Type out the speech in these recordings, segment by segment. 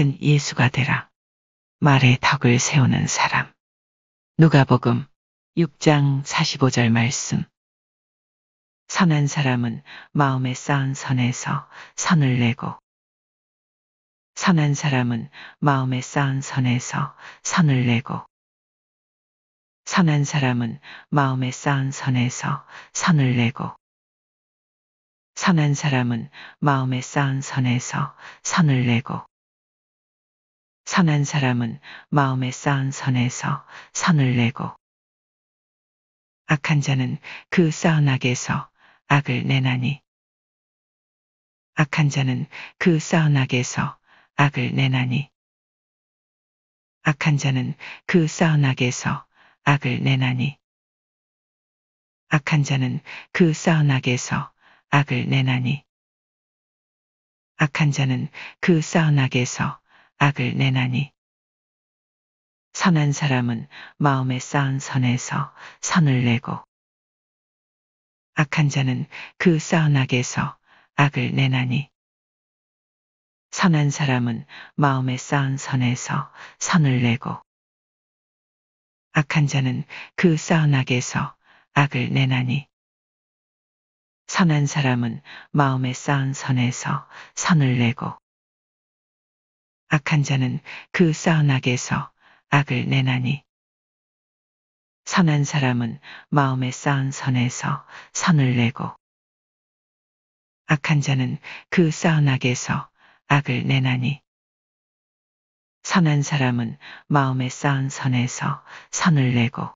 작은 예수가 되라. 말에 덕을 세우는 사람. 누가복음 6장 45절 말씀. 선한 사람은 마음에 쌓은 선에서 선을 내고, 선한 사람은 마음에 쌓은 선에서 선을 내고, 선한 사람은 마음에 쌓은 선에서 선을 내고, 선한 사람은 마음에 쌓은 선에서 선을 내고, 선한 사람은 마음에 쌓은 선에서 선을 내고, 악한 자는 그 쌓은 악에서 악을 내나니, 악한 자는 그 쌓은 악에서 악을 내나니, 악한 자는 그 쌓은 악에서 악을 내나니, 악한 자는 그 쌓은 악에서 악을 내나니, 악한 자는 그 쌓은 악에서 악을 내나니, 선한 사람은 마음에 쌓은 선에서 선을 내고, 악한 자는 그 쌓은 악에서 악을 내나니, 선한 사람은 마음에 쌓은 선에서 선을 내고, 악한 자는 그 쌓은 악에서 악을 내나니, 선한 사람은 마음에 쌓은 선에서 선을 내고, 악한 자는 그 쌓은 악에서 악을 내나니, 선한 사람은 마음에 쌓은 선에서 선을 내고, 악한 자는 그 쌓은 악에서 악을 내나니, 선한 사람은 마음에 쌓은 선에서 선을 내고,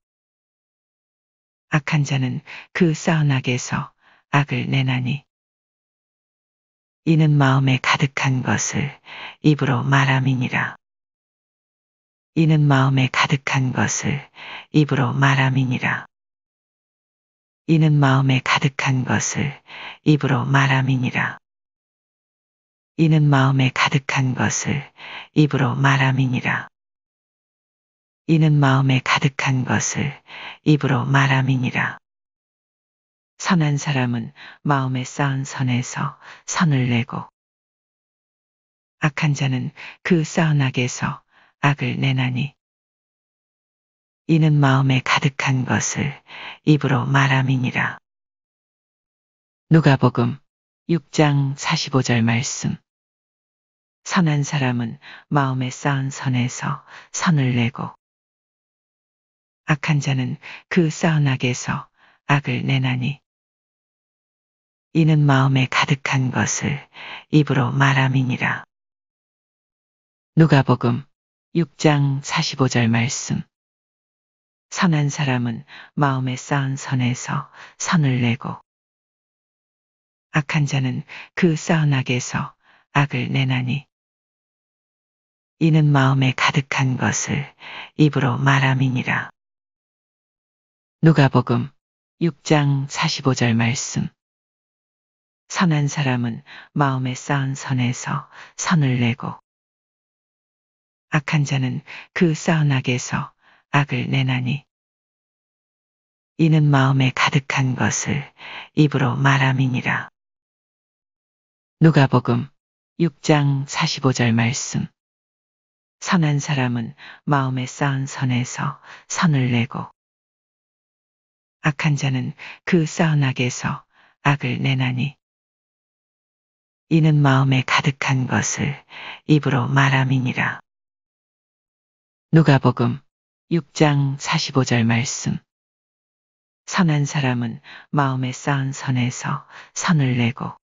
악한 자는 그 쌓은 악에서 악을 내나니, 이는 마음에 가득한 것을 입으로 말함이니라. 이는 마음에 가득한 것을 입으로 말함이니라. 이는 마음에 가득한 것을 입으로 말함이니라. 이는 마음에 가득한 것을 입으로 말함이니라. 이는 마음에 가득한 것을 입으로 말함이니라. 선한 사람은 마음에 쌓은 선에서 선을 내고, 악한 자는 그 쌓은 악에서 악을 내나니, 이는 마음에 가득한 것을 입으로 말함이니라. 누가복음 6장 45절 말씀. 선한 사람은 마음에 쌓은 선에서 선을 내고, 악한 자는 그 쌓은 악에서 악을 내나니, 이는 마음에 가득한 것을 입으로 말함이니라. 누가복음 6장 45절 말씀. 선한 사람은 마음에 쌓은 선에서 선을 내고, 악한 자는 그 쌓은 악에서 악을 내나니, 이는 마음에 가득한 것을 입으로 말함이니라. 누가복음 6장 45절 말씀. 선한 사람은 마음에 쌓은 선에서 선을 내고, 악한 자는 그 쌓은 악에서 악을 내나니, 이는 마음에 가득한 것을 입으로 말함이니라. 누가복음 6장 45절 말씀. 선한 사람은 마음에 쌓은 선에서 선을 내고, 악한 자는 그 쌓은 악에서 악을 내나니, 이는 마음에 가득한 것을 입으로 말함이니라. 누가복음 6장 45절 말씀. 선한 사람은 마음에 쌓은 선에서 선을 내고,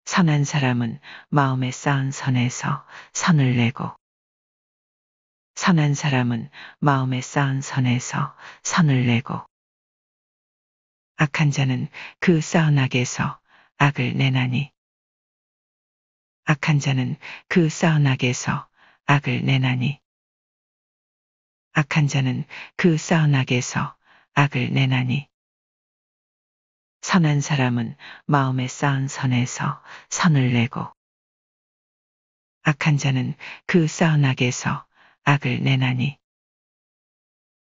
선한 사람은 마음에 쌓은 선에서 선을 내고, 선한 사람은 마음에 쌓은 선에서 선을 내고, 악한 자는 그 쌓은 악에서 악을 내나니, 악한 자는 그 쌓은 악에서 악을 내나니, 악한 자는 그 쌓은 악에서 악을 내나니, 선한 사람은 마음에 쌓은 선에서 선을 내고, 악한 자는 그 쌓은 악에서 악을 내나니,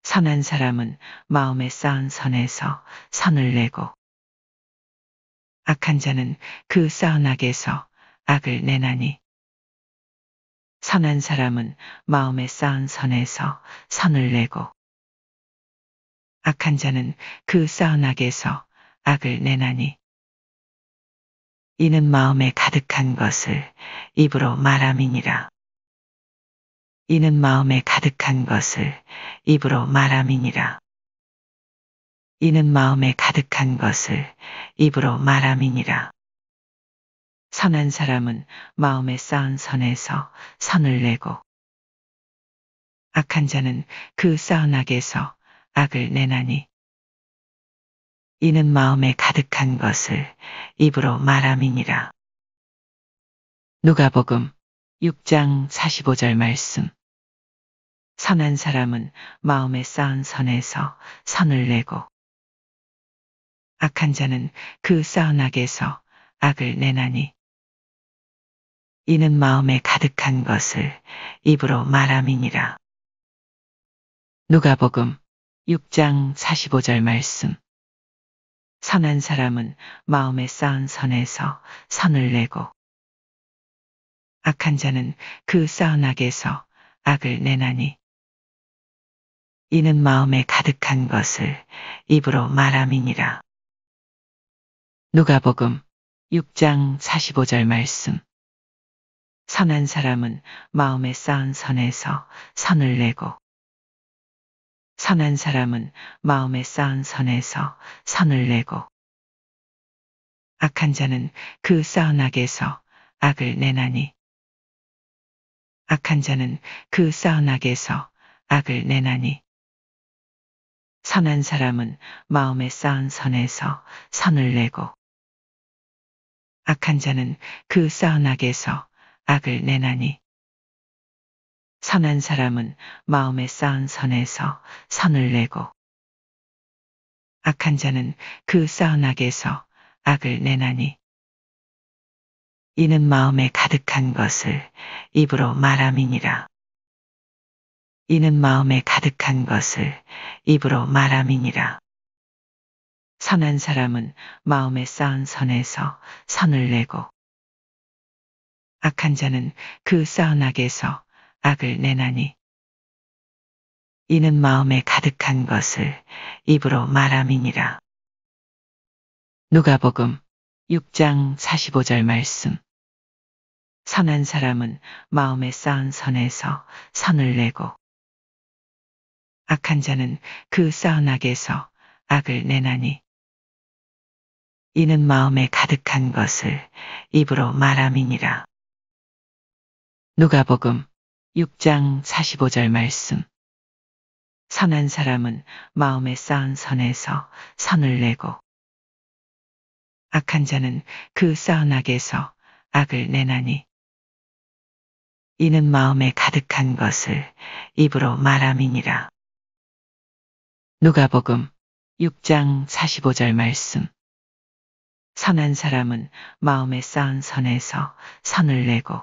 선한 사람은 마음에 쌓은 선에서 선을 내고, 악한 자는 그 쌓은 악에서 악을 내나니, 선한 사람은 마음에 쌓은 선에서 선을 내고 악한 자는 그 쌓은 악에서 악을 내나니 이는 마음에 가득한 것을 입으로 말함이니라. 이는 마음에 가득한 것을 입으로 말함이니라. 이는 마음에 가득한 것을 입으로 말함이니라. 선한 사람은 마음에 쌓은 선에서 선을 내고 악한 자는 그 쌓은 악에서 악을 내나니 이는 마음에 가득한 것을 입으로 말함이니라. 누가복음 6장 45절 말씀. 선한 사람은 마음에 쌓은 선에서 선을 내고 악한 자는 그 쌓은 악에서 악을 내나니 이는 마음에 가득한 것을 입으로 말함이니라. 누가복음 6장 45절 말씀. 선한 사람은 마음에 쌓은 선에서 선을 내고 악한 자는 그 쌓은 악에서 악을 내나니 이는 마음에 가득한 것을 입으로 말함이니라. 누가복음 6장 45절 말씀. 선한 사람은 마음에 쌓은 선에서 선을 내고 선한 사람은 마음에 쌓은 선에서 선을 내고 악한 자는 그 쌓은 악에서 악을 내나니 악한 자는 그 쌓은 악에서 악을 내나니 선한 사람은 마음에 쌓은 선에서 선을 내고 악한 자는 그 쌓은 악에서 악을 내나니 선한 사람은 마음에 쌓은 선에서 선을 내고 악한 자는 그 쌓은 악에서 악을 내나니 이는 마음에 가득한 것을 입으로 말함이니라. 이는 마음에 가득한 것을 입으로 말함이니라. 선한 사람은 마음에 쌓은 선에서 선을 내고 악한 자는 그 쌓은 악에서 악을 내나니 이는 마음에 가득한 것을 입으로 말함이니라. 누가복음 6장 45절 말씀. 선한 사람은 마음에 쌓은 선에서 선을 내고 악한 자는 그 쌓은 악에서 악을 내나니 이는 마음에 가득한 것을 입으로 말함이니라. 누가복음 6장 45절 말씀. 선한 사람은 마음에 쌓은 선에서 선을 내고 악한 자는 그 쌓은 악에서 악을 내나니 이는 마음에 가득한 것을 입으로 말함이니라. 누가복음 6장 45절 말씀. 선한 사람은 마음에 쌓은 선에서 선을 내고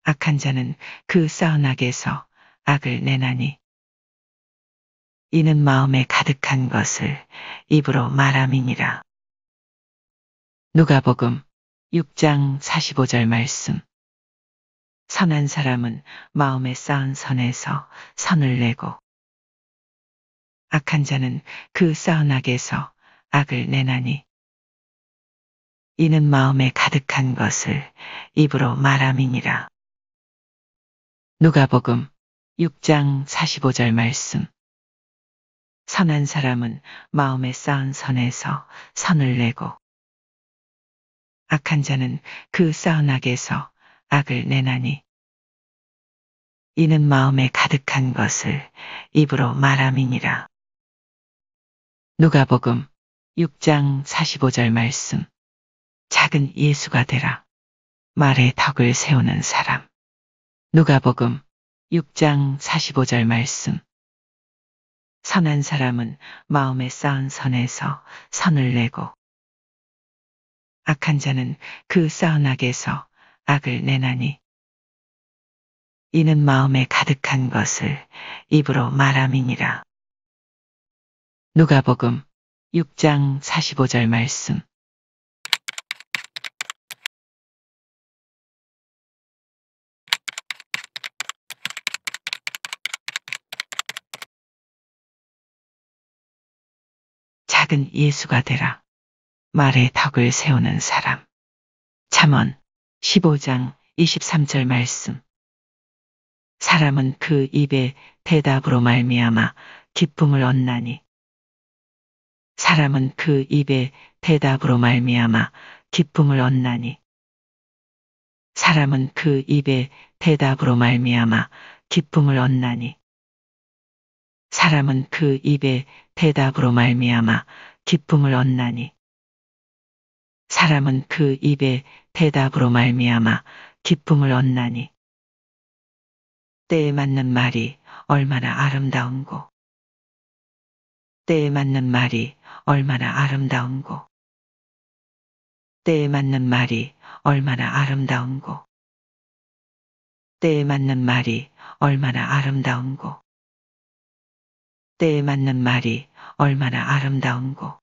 악한 자는 그 쌓은 악에서 악을 내나니 이는 마음에 가득한 것을 입으로 말함이니라. 누가복음 6장 45절 말씀. 선한 사람은 마음에 쌓은 선에서 선을 내고 악한 자는 그 쌓은 악에서 악을 내나니 이는 마음에 가득한 것을 입으로 말함이니라. 누가복음 6장 45절 말씀. 선한 사람은 마음에 쌓은 선에서 선을 내고 악한 자는 그 쌓은 악에서 악을 내나니 이는 마음에 가득한 것을 입으로 말함이니라. 누가복음 6장 45절 말씀. 작은 예수가 되라. 말에 덕을 세우는 사람. 누가복음 6장 45절 말씀. 선한 사람은 마음에 쌓은 선에서 선을 내고 악한 자는 그 쌓은 악에서 악을 내나니 이는 마음에 가득한 것을 입으로 말함이니라. 누가복음 6장 45절 말씀. 작은 예수가 되라. 말에 덕을 세우는 사람. 잠언 15장 23절 말씀. 사람은 그 입의 대답으로 말미암아 기쁨을 얻나니. 사람은 그 입의 대답으로 말미암아 기쁨을 얻나니. 사람은 그 입의 대답으로 말미암아 기쁨을 얻나니. 사람은 그 입의 대답으로 말미암아 기쁨을 얻나니. 사람은 그 입의 대답으로 말미암아 기쁨을 얻나니. 때에 맞는 말이 얼마나 아름다운고. 때에 맞는 말이 얼마나 아름다운고. 때에 맞는 말이 얼마나 아름다운고. 때에 맞는 말이 얼마나 아름다운고. 때에 맞는 말이 얼마나 아름다운고.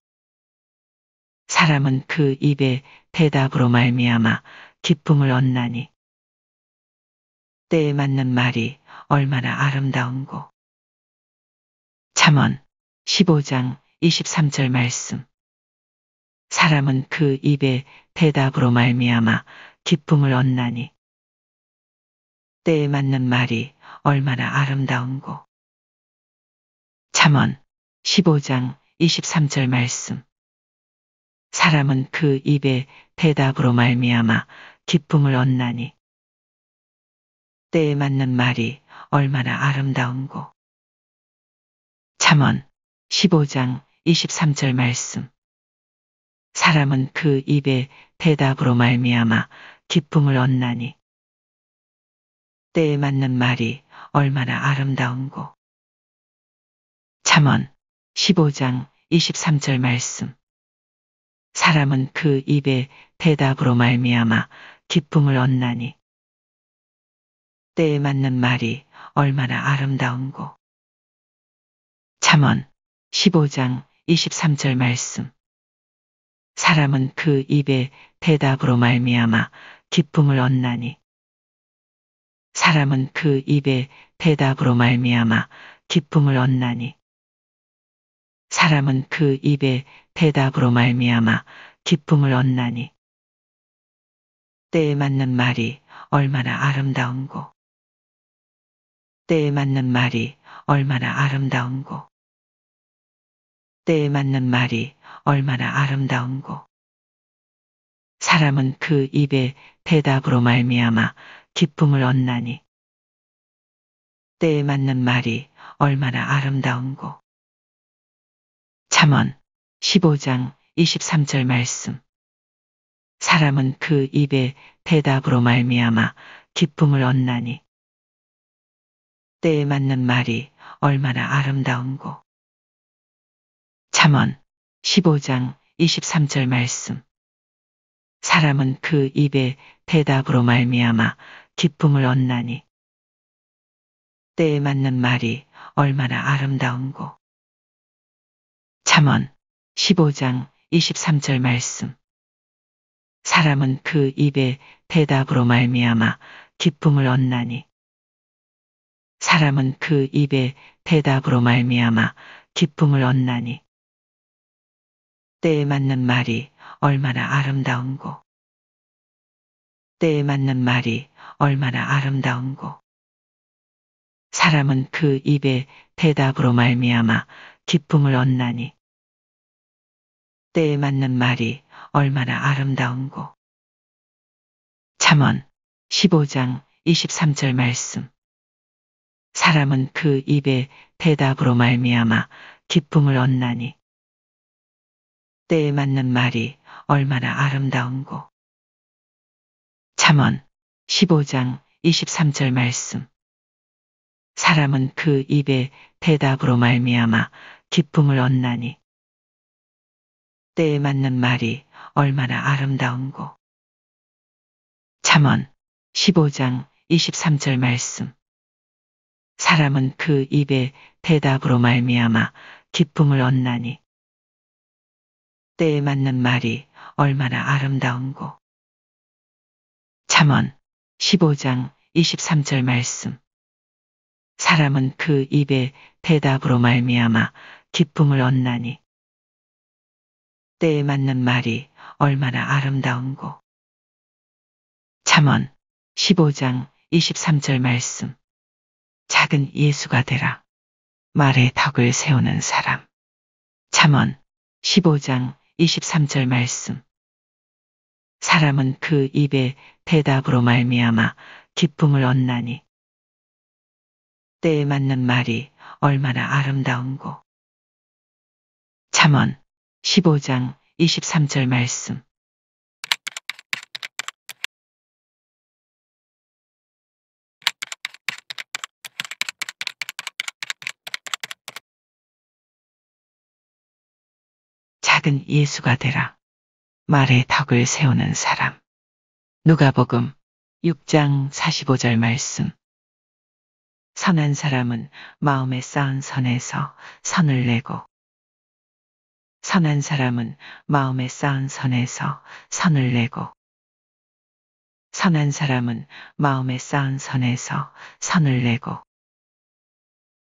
사람은 그 입의 대답으로 말미암아 기쁨을 얻나니. 때에 맞는 말이 얼마나 아름다운고. 잠언 15장 23절 말씀. 사람은 그 입의 대답으로 말미암아 기쁨을 얻나니. 때에 맞는 말이 얼마나 아름다운고. 잠언 15장 23절 말씀. 사람은 그 입의 대답으로 말미암아 기쁨을 얻나니. 때에 맞는 말이 얼마나 아름다운고. 잠언 15장 23절 말씀. 사람은 그 입의 대답으로 말미암아 기쁨을 얻나니. 때에 맞는 말이 얼마나 아름다운고. 잠언 15장 23절 말씀. 사람은 그 입의 대답으로 말미암아 기쁨을 얻나니. 때에 맞는 말이 얼마나 아름다운고. 잠언 15장 23절 말씀. 사람은 그 입의 대답으로 말미암아 기쁨을 얻나니. 사람은 그 입의 대답으로 말미암아 기쁨을 얻나니. 사람은 그 입의 대답으로 말미암아 기쁨을 얻나니. 때에 맞는 말이 얼마나 아름다운고. 때에 맞는 말이 얼마나 아름다운고. 때에 맞는 말이 얼마나 아름다운고. 사람은 그 입의 대답으로 말미암아 기쁨을 얻나니. 때에 맞는 말이 얼마나 아름다운고. 잠언 15장 23절 말씀. 사람은 그 입의 대답으로 말미암아 기쁨을 얻나니. 때에 맞는 말이 얼마나 아름다운고. 잠언 15장 23절 말씀. 사람은 그 입의 대답으로 말미암아 기쁨을 얻나니. 때에 맞는 말이 얼마나 아름다운고. 잠언 15장 23절 말씀. 사람은 그 입의 대답으로 말미암아 기쁨을 얻나니. 사람은 그 입의 대답으로 말미암아 기쁨을 얻나니. 때에 맞는 말이 얼마나 아름다운고. 때에 맞는 말이 얼마나 아름다운고. 사람은 그 입의 대답으로 말미암아 기쁨을 얻나니. 때에 맞는 말이 얼마나 아름다운고. 잠언 15장 23절 말씀. 사람은 그 입의 대답으로 말미암아 기쁨을 얻나니. 때에 맞는 말이 얼마나 아름다운고. 잠언 15장 23절 말씀. 사람은 그 입의 대답으로 말미암아 기쁨을 얻나니. 때에 맞는 말이 얼마나 아름다운고. 잠언 15장 23절 말씀. 사람은 그 입의 대답으로 말미암아 기쁨을 얻나니. 때에 맞는 말이 얼마나 아름다운고. 잠언 15장 23절 말씀. 사람은 그 입의 대답으로 말미암아 기쁨을 얻나니. 때에 맞는 말이 얼마나 아름다운고. 잠언 15장 23절 말씀. 작은 예수가 되라. 말에 덕을 세우는 사람. 잠언 15장 23절 말씀. 사람은 그 입의 대답으로 말미암아 기쁨을 얻나니. 때에 맞는 말이 얼마나 아름다운고. 잠언 15장 23절 말씀. 작은 예수가 되라. 말에 덕을 세우는 사람. 누가복음 6장 45절 말씀. 선한 사람은 마음에 쌓은 선에서 선을 내고, 선한 사람은 마음에 쌓은 선에서 선을 내고, 선한 사람은 마음에 쌓은 선에서 선을 내고,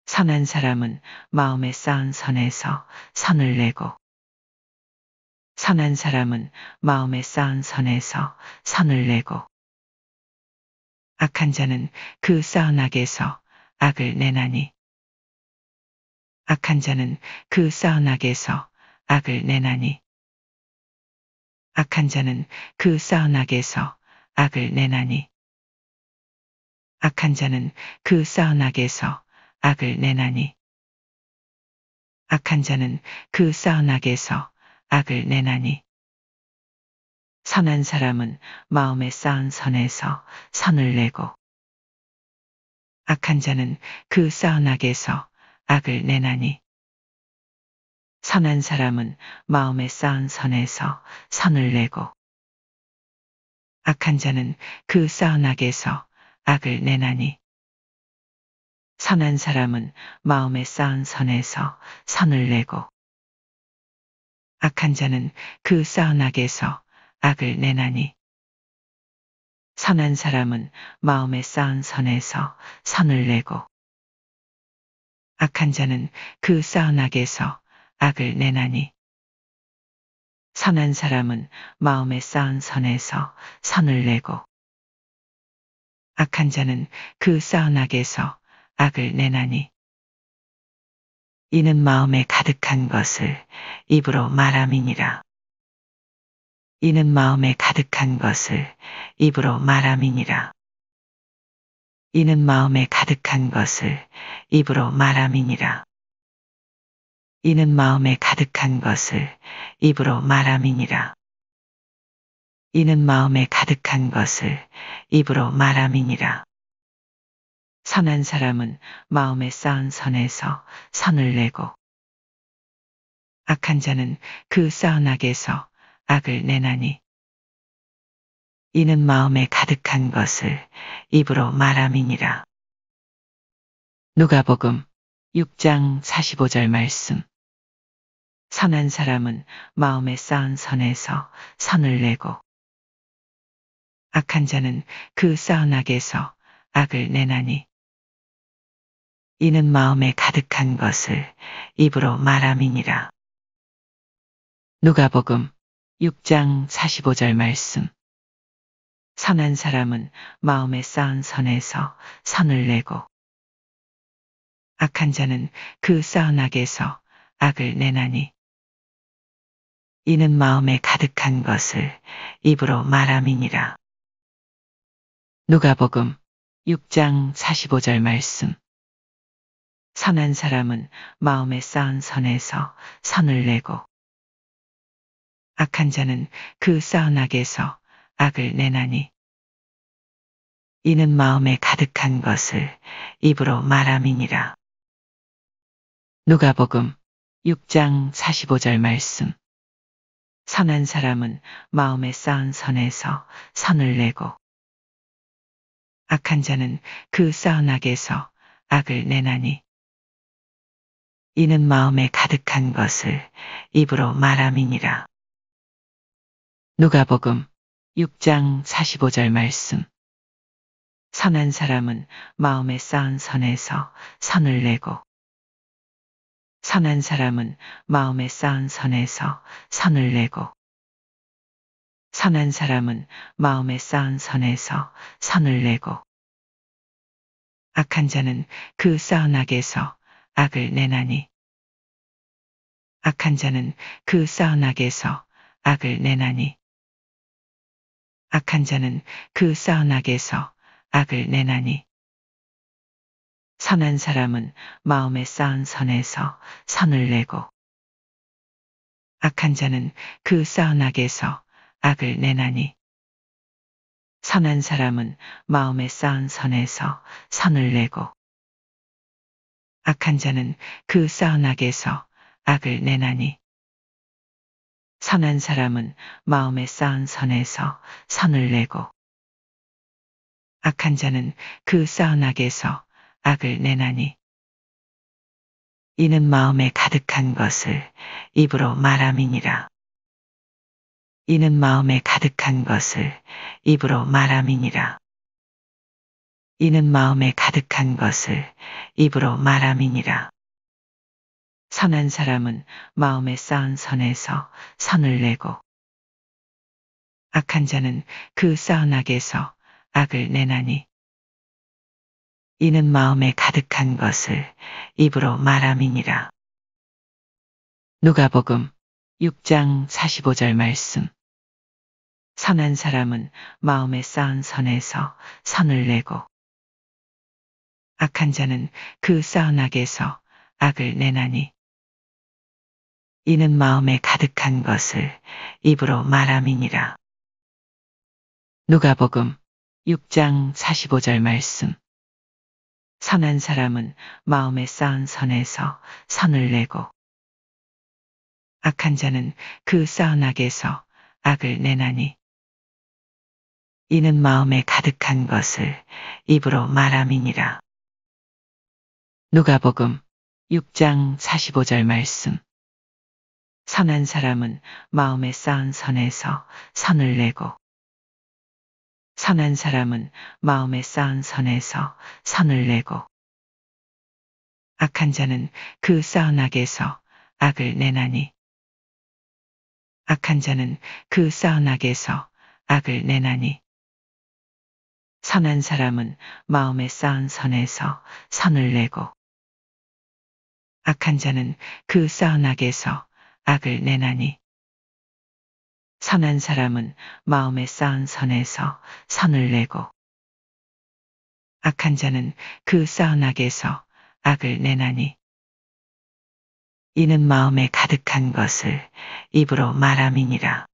선한 사람은 마음에 쌓은 선에서 선을 내고, 선한 사람은 마음에 쌓은 선에서 선을 내고, 악한 자는 그 쌓은 악에서 악을 내나니. 악한 자는 그 쌓은 악에서 악을 내나니. 악한 자는 그 쌓은 악에서 악을 내나니. 악한 자는 그 쌓은 악에서 악을 내나니. 악한 자는 그 쌓은 악에서 악을 내나니. 선한 사람은 마음에 쌓은 선에서 선을 내고, 악한 자는 그 쌓은 악에서 악을 내나니. 선한 사람은 마음에 쌓은 선에서 선을 내고, 악한 자는 그 쌓은 악에서 악을 내나니. 선한 사람은 마음에 쌓은 선에서 선을 내고, 악한 자는 그 쌓은 악에서 악을 내나니. 선한 사람은 마음에 쌓은 선에서 선을 내고, 악한 자는 그 쌓은 악에서 악을 내나니. 선한 사람은 마음에 쌓은 선에서 선을 내고, 악한 자는 그 쌓은 악에서 악을 내나니. 이는 마음에 가득한 것을 입으로 말함이니라. 이는 마음에 가득한 것을 입으로 말함이니라. 이는 마음에 가득한 것을 입으로 말함이니라. 이는 마음에 가득한 것을 입으로 말함이니라. 이는 마음에 가득한 것을 입으로 말함이니라. 선한 사람은 마음에 쌓은 선에서 선을 내고, 악한 자는 그 쌓은 악에서 악을 내나니. 이는 마음에 가득한 것을 입으로 말함이니라. 누가복음 6장 45절 말씀. 선한 사람은 마음에 쌓은 선에서 선을 내고, 악한 자는 그 쌓은 악에서 악을 내나니. 이는 마음에 가득한 것을 입으로 말함이니라. 누가복음 6장 45절 말씀. 선한 사람은 마음에 쌓은 선에서 선을 내고, 악한 자는 그 쌓은 악에서 악을 내나니. 이는 마음에 가득한 것을 입으로 말함이니라. 누가복음 6장 45절 말씀. 선한 사람은 마음에 쌓은 선에서 선을 내고, 악한 자는 그 쌓은 악에서 악을 내나니. 이는 마음에 가득한 것을 입으로 말함이니라. 누가복음 6장 45절 말씀. 선한 사람은 마음에 쌓은 선에서 선을 내고, 악한 자는 그 쌓은 악에서 악을 내나니. 이는 마음에 가득한 것을 입으로 말함이니라. 누가복음 6장 45절 말씀. 선한 사람은 마음에 쌓은 선에서 선을 내고, 선한 사람은 마음에 쌓은 선에서 선을 내고 선한 사람은 마음에 쌓은 선에서 선을 내고 악한 자는 그 쌓은 악에서 악을 내나니 악한 자는 그 쌓은 악에서 악을 내나니 악한 자는 그 쌓은 악에서 악을 내나니 선한 사람은 마음에 쌓은 선에서 선을 내고 악한 자는 그 쌓은 악에서 악을 내나니 선한 사람은 마음에 쌓은 선에서 선을 내고 악한 자는 그 쌓은 악에서 악을 내나니 선한 사람은 마음에 쌓은 선에서 선을 내고 악한 자는 그 쌓은 악에서 악을 내나니 이는 마음에 가득한 것을 입으로 말함이니라. 이는 마음에 가득한 것을 입으로 말함이니라. 이는 마음에 가득한 것을 입으로 말함이니라. 선한 사람은 마음에 쌓은 선에서 선을 내고 악한 자는 그 쌓은 악에서 악을 내나니 이는 마음에 가득한 것을 입으로 말함이니라. 누가복음 6장 45절 말씀. 선한 사람은 마음에 쌓은 선에서 선을 내고 악한 자는 그 쌓은 악에서 악을 내나니 이는 마음에 가득한 것을 입으로 말함이니라. 누가복음 6장 45절 말씀. 선한 사람은 마음에 쌓은 선에서 선을 내고 악한 자는 그 쌓은 악에서 악을 내나니 이는 마음에 가득한 것을 입으로 말함이니라. 누가복음 6장 45절 말씀. 선한 사람은 마음에 쌓은 선에서 선을 내고 선한 사람은 마음에 쌓은 선에서 선을 내고 악한 자는 그 쌓은 악에서 악을 내나니 악한 자는 그 쌓은 악에서 악을 내나니 선한 사람은 마음에 쌓은 선에서 선을 내고 악한 자는 그 쌓은 악에서 악을 내나니 선한 사람은 마음에 쌓은 선에서 선을 내고 악한 자는 그 쌓은 악에서 악을 내나니 이는 마음에 가득한 것을 입으로 말함이니라.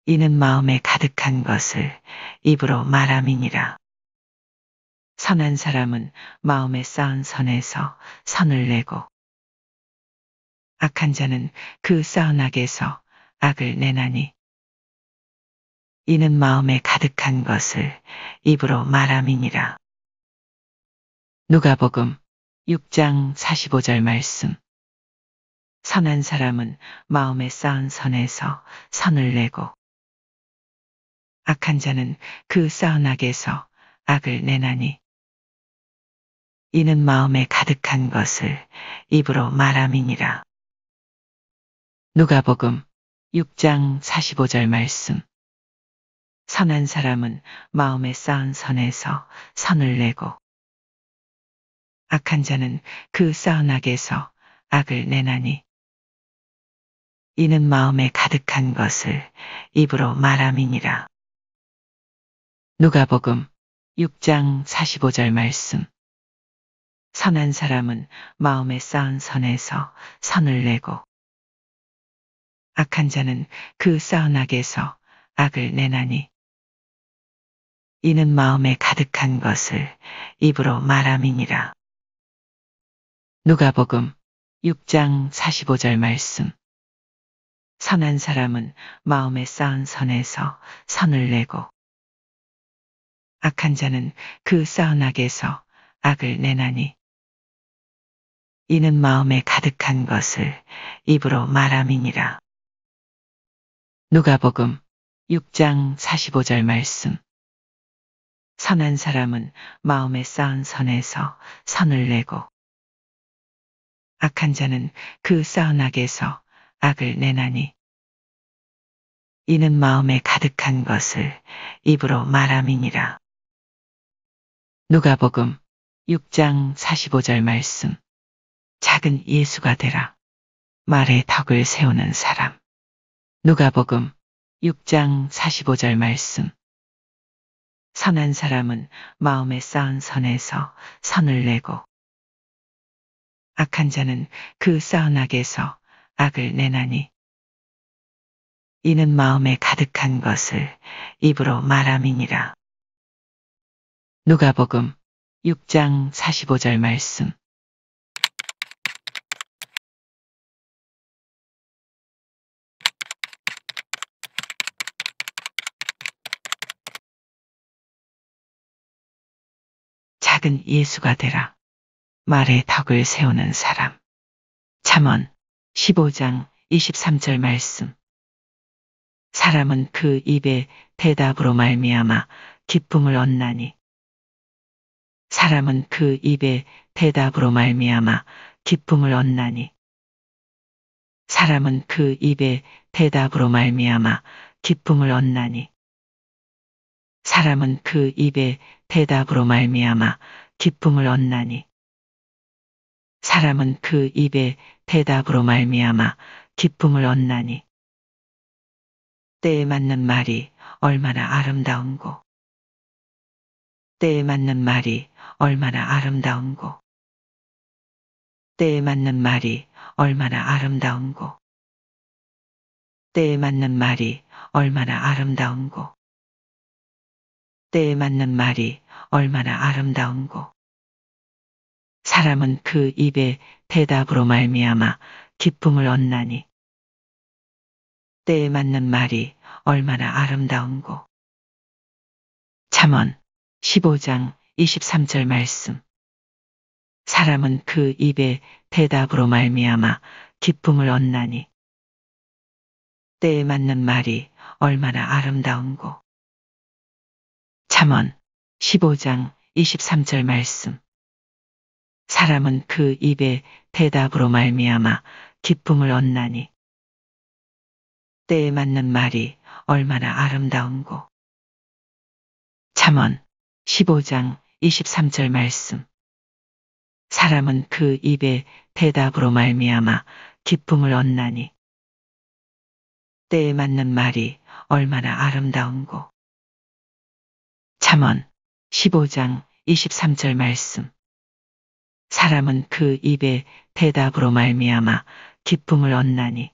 이는 마음에 가득한 것을 입으로 말함이니라. 선한 사람은 마음에 쌓은 선에서 선을 내고 악한 자는 그 쌓은 악에서 악을 내나니 이는 마음에 가득한 것을 입으로 말함이니라. 누가복음 6장 45절 말씀. 선한 사람은 마음에 쌓은 선에서 선을 내고 악한 자는 그 쌓은 악에서 악을 내나니 이는 마음에 가득한 것을 입으로 말함이니라. 누가복음 6장 45절 말씀. 선한 사람은 마음에 쌓은 선에서 선을 내고 악한 자는 그 쌓은 악에서 악을 내나니 이는 마음에 가득한 것을 입으로 말함이니라. 누가복음 6장 45절 말씀. 선한 사람은 마음에 쌓은 선에서 선을 내고 악한 자는 그 쌓은 악에서 악을 내나니 이는 마음에 가득한 것을 입으로 말함이니라. 누가복음 6장 45절 말씀. 선한 사람은 마음에 쌓은 선에서 선을 내고 악한 자는 그 쌓은 악에서 악을 내나니 이는 마음에 가득한 것을 입으로 말함이니라. 누가복음 6장 45절 말씀. 선한 사람은 마음에 쌓은 선에서 선을 내고 악한 자는 그 싸운 악에서 악을 내나니 이는 마음에 가득한 것을 입으로 말함이니라. 누가복음 6장 45절 말씀. 작은 예수가 되라. 말에 덕을 세우는 사람. 누가복음 6장 45절 말씀. 선한 사람은 마음에 쌓은 선에서 선을 내고 악한 자는 그 쌓은 악에서 악을 내나니 이는 마음에 가득한 것을 입으로 말함이니라. 누가복음 6장 45절 말씀. 작은 예수가 되라. 말에 덕을 세우는 사람. 잠언 15장 23절 말씀. 사람은 그 입의 대답으로 말미암아 기쁨을 얻나니 사람은 그 입의 대답으로 말미암아 기쁨을 얻나니 사람은 그 입의 대답으로 말미암아 기쁨을 얻나니 사람은 그 입의 대답으로 말미암아 기쁨을 얻나니 사람은 그 입의 대답으로 말미암아 기쁨을 얻나니 때에 맞는 말이 얼마나 아름다운고 때에 맞는 말이 얼마나 아름다운고 때에 맞는 말이 얼마나 아름다운고 때에 맞는 말이 얼마나 아름다운고 때에 맞는 말이 얼마나 아름다운고 사람은 그 입의 대답으로 말미암아 기쁨을 얻나니 때에 맞는 말이 얼마나 아름다운고 잠언 15장 23절 말씀. 사람은 그 입의 대답으로 말미암아 기쁨을 얻나니 때에 맞는 말이 얼마나 아름다운고 잠언 15장 23절 말씀. 사람은 그 입의 대답으로 말미암아 기쁨을 얻나니 때에 맞는 말이 얼마나 아름다운고 잠언 15장 23절 말씀. 사람은 그 입의 대답으로 말미암아 기쁨을 얻나니 때에 맞는 말이 얼마나 아름다운고 잠언 15장 23절 말씀. 사람은 그 입의 대답으로 말미암아 기쁨을 얻나니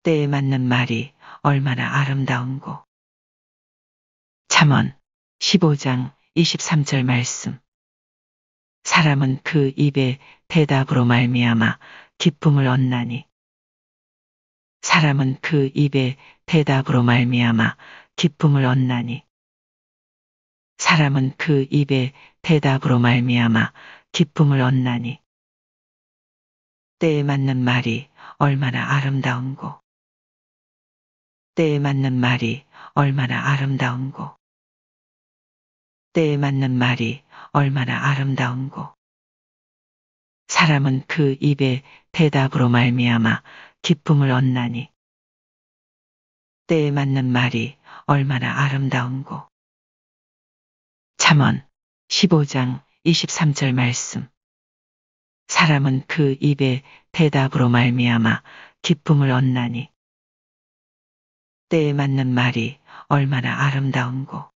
때에 맞는 말이 얼마나 아름다운고 잠언 15장 23절 말씀. 사람은 그 입의 대답으로 말미암아 기쁨을 얻나니 사람은 그 입의 대답으로 말미암아 기쁨을 얻나니 사람은 그 입의 대답으로 말미암아 기쁨을 얻나니 때에 맞는 말이 얼마나 아름다운고 때에 맞는 말이 얼마나 아름다운고 때에 맞는 말이 얼마나 아름다운고 사람은 그 입의 대답으로 말미암아 기쁨을 얻나니 때에 맞는 말이 얼마나 아름다운고 잠언 15장 23절 말씀. 사람은 그 입의 대답으로 말미암아 기쁨을 얻나니 때에 맞는 말이 얼마나 아름다운고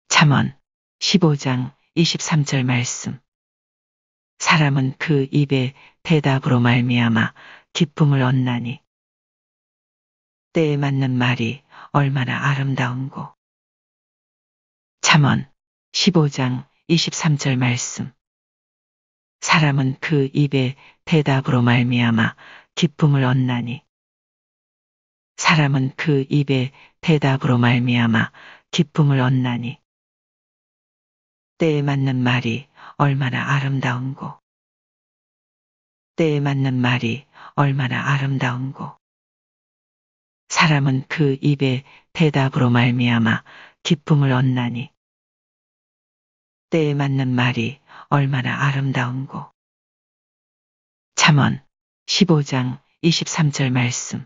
잠언 15장 23절 말씀. 사람은 그 입의 대답으로 말미암아 기쁨을 얻나니 때에 맞는 말이 얼마나 아름다운고 잠언 15장 23절 말씀. 사람은 그 입의 대답으로 말미암아 기쁨을 얻나니 사람은 그 입의 대답으로 말미암아 기쁨을 얻나니 때에 맞는 말이 얼마나 아름다운고 때에 맞는 말이 얼마나 아름다운고 사람은 그 입의 대답으로 말미암아 기쁨을 얻나니 때에 맞는 말이 얼마나 아름다운고 잠언 15장 23절 말씀.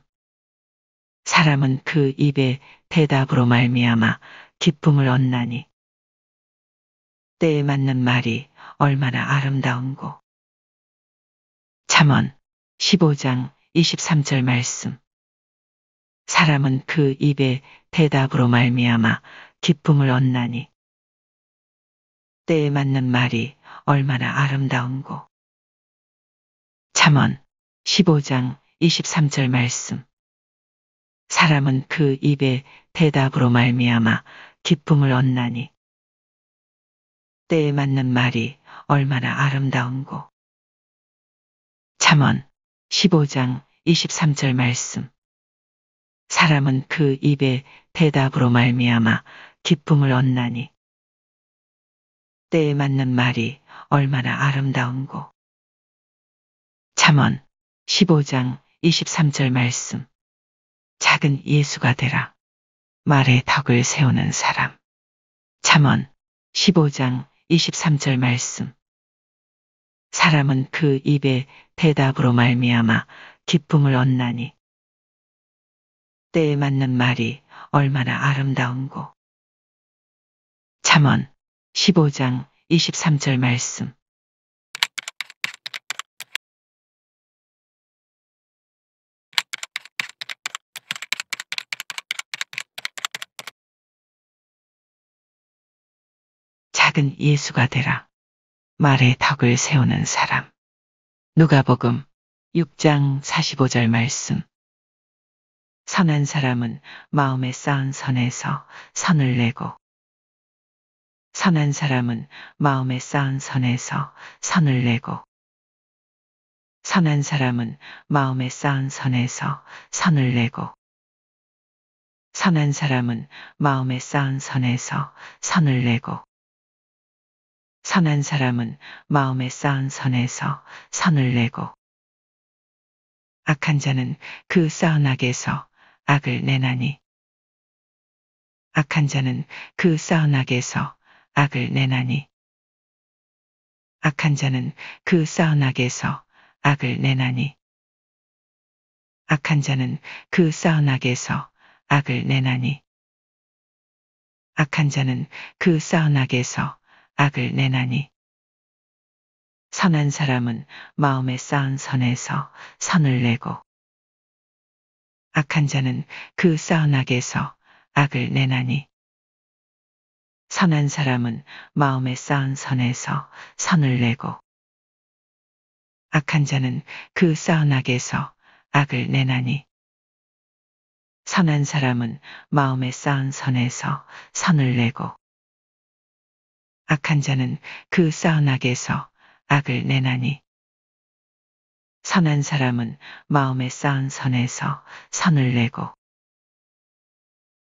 사람은 그 입의 대답으로 말미암아 기쁨을 얻나니. 때에 맞는 말이 얼마나 아름다운고. 잠언 15장 23절 말씀. 사람은 그 입의 대답으로 말미암아 기쁨을 얻나니. 때에 맞는 말이 얼마나 아름다운고. 잠언 15장 23절 말씀. 사람은 그 입의 대답으로 말미암아 기쁨을 얻나니. 때에 맞는 말이 얼마나 아름다운고. 잠언 15장 23절 말씀. 사람은 그 입의 대답으로 말미암아 기쁨을 얻나니. 때에 맞는 말이 얼마나 아름다운고. 잠언 15장 23절 말씀. 작은 예수가 되라. 말에 덕을 세우는 사람. 잠언 15장 23절 말씀. 사람은 그 입의 대답으로 말미암아 기쁨을 얻나니. 때에 맞는 말이 얼마나 아름다운고. 잠언 15장 23절 말씀. 작은 예수가 되라. 말에 덕을 세우는 사람. 누가복음 6장 45절 말씀. 선한 사람은 마음에 쌓은 선에서 선을 내고. 선한 사람은 마음에 쌓은 선에서 선을 내고. 선한 사람은 마음에 쌓은 선에서 선을 내고. 선한 사람은 마음에 쌓은 선에서 선을 내고. 선한 사람은 마음에 쌓은 선에서 선을 내고. 악한 자는 그 쌓은 악에서 악을 내나니. 악한 자는 그 쌓은 악에서 악을 내나니. 악한 자는 그 쌓은 악에서 악을 내나니. 악한 자는 그 쌓은 악에서 악을 내나니. 악한 자는 그 쌓은 악에서 악을 내나니. 선한 사람은 마음에 쌓은 선에서 선을 내고. 악한 자는 그 쌓은 악에서 악을 내나니. 선한 사람은 마음에 쌓은 선에서 선을 내고. 악한 자는 그 쌓은 악에서 악을 내나니. 선한 사람은 마음에 쌓은 선에서 선을 내고. 악한 자는 그 쌓은 악에서 악을 내나니. 선한 사람은 마음에 쌓은 선에서 선을 내고.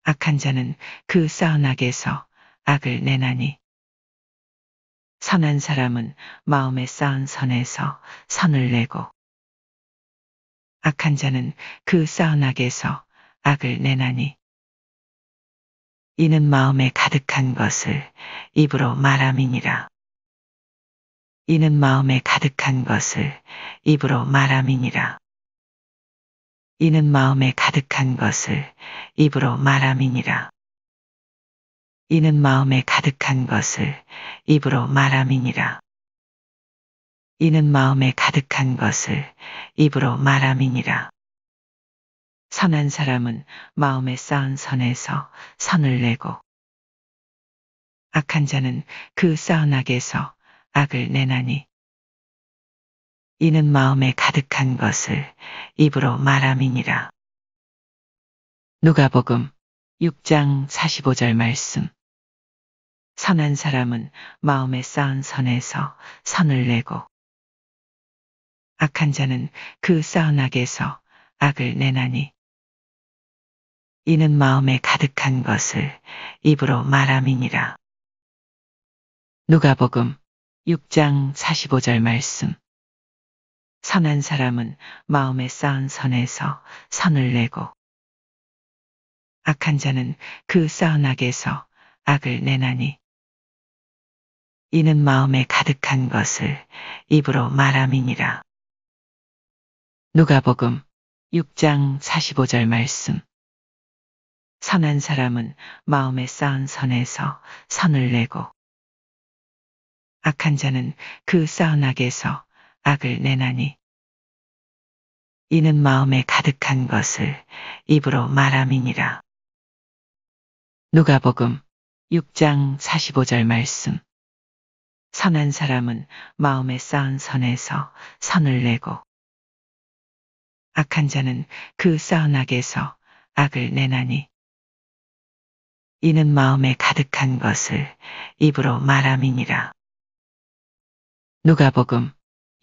악한 자는 그 쌓은 악에서 악을 내나니. 선한 사람은 마음에 쌓은 선에서 선을 내고. 악한 자는 그 쌓은 악에서 악을 내나니. 이는 마음에 가득한 것을 입으로 말함이니라. 이는 마음에 가득한 것을 입으로 말함이니라. 이는 마음에 가득한 것을 입으로 말함이니라. 이는 마음에 가득한 것을 입으로 말함이니라. 이는 마음에 가득한 것을 입으로 말함이니라. 선한 사람은 마음에 쌓은 선에서 선을 내고. 악한 자는 그 쌓은 악에서 악을 내나니. 이는 마음에 가득한 것을 입으로 말함이니라. 누가복음 6장 45절 말씀. 선한 사람은 마음에 쌓은 선에서 선을 내고. 악한 자는 그 쌓은 악에서 악을 내나니. 이는 마음에 가득한 것을 입으로 말함이니라. 누가복음 6장 45절 말씀. 선한 사람은 마음에 쌓은 선에서 선을 내고. 악한 자는 그 쌓은 악에서 악을 내나니. 이는 마음에 가득한 것을 입으로 말함이니라. 누가복음 6장 45절 말씀. 선한 사람은 마음에 쌓은 선에서 선을 내고 악한 자는 그 쌓은 악에서 악을 내나니 이는 마음에 가득한 것을 입으로 말함이니라. 누가복음 6장 45절 말씀. 선한 사람은 마음에 쌓은 선에서 선을 내고 악한 자는 그 쌓은 악에서 악을 내나니 이는 마음에 가득한 것을 입으로 말함이니라. 누가복음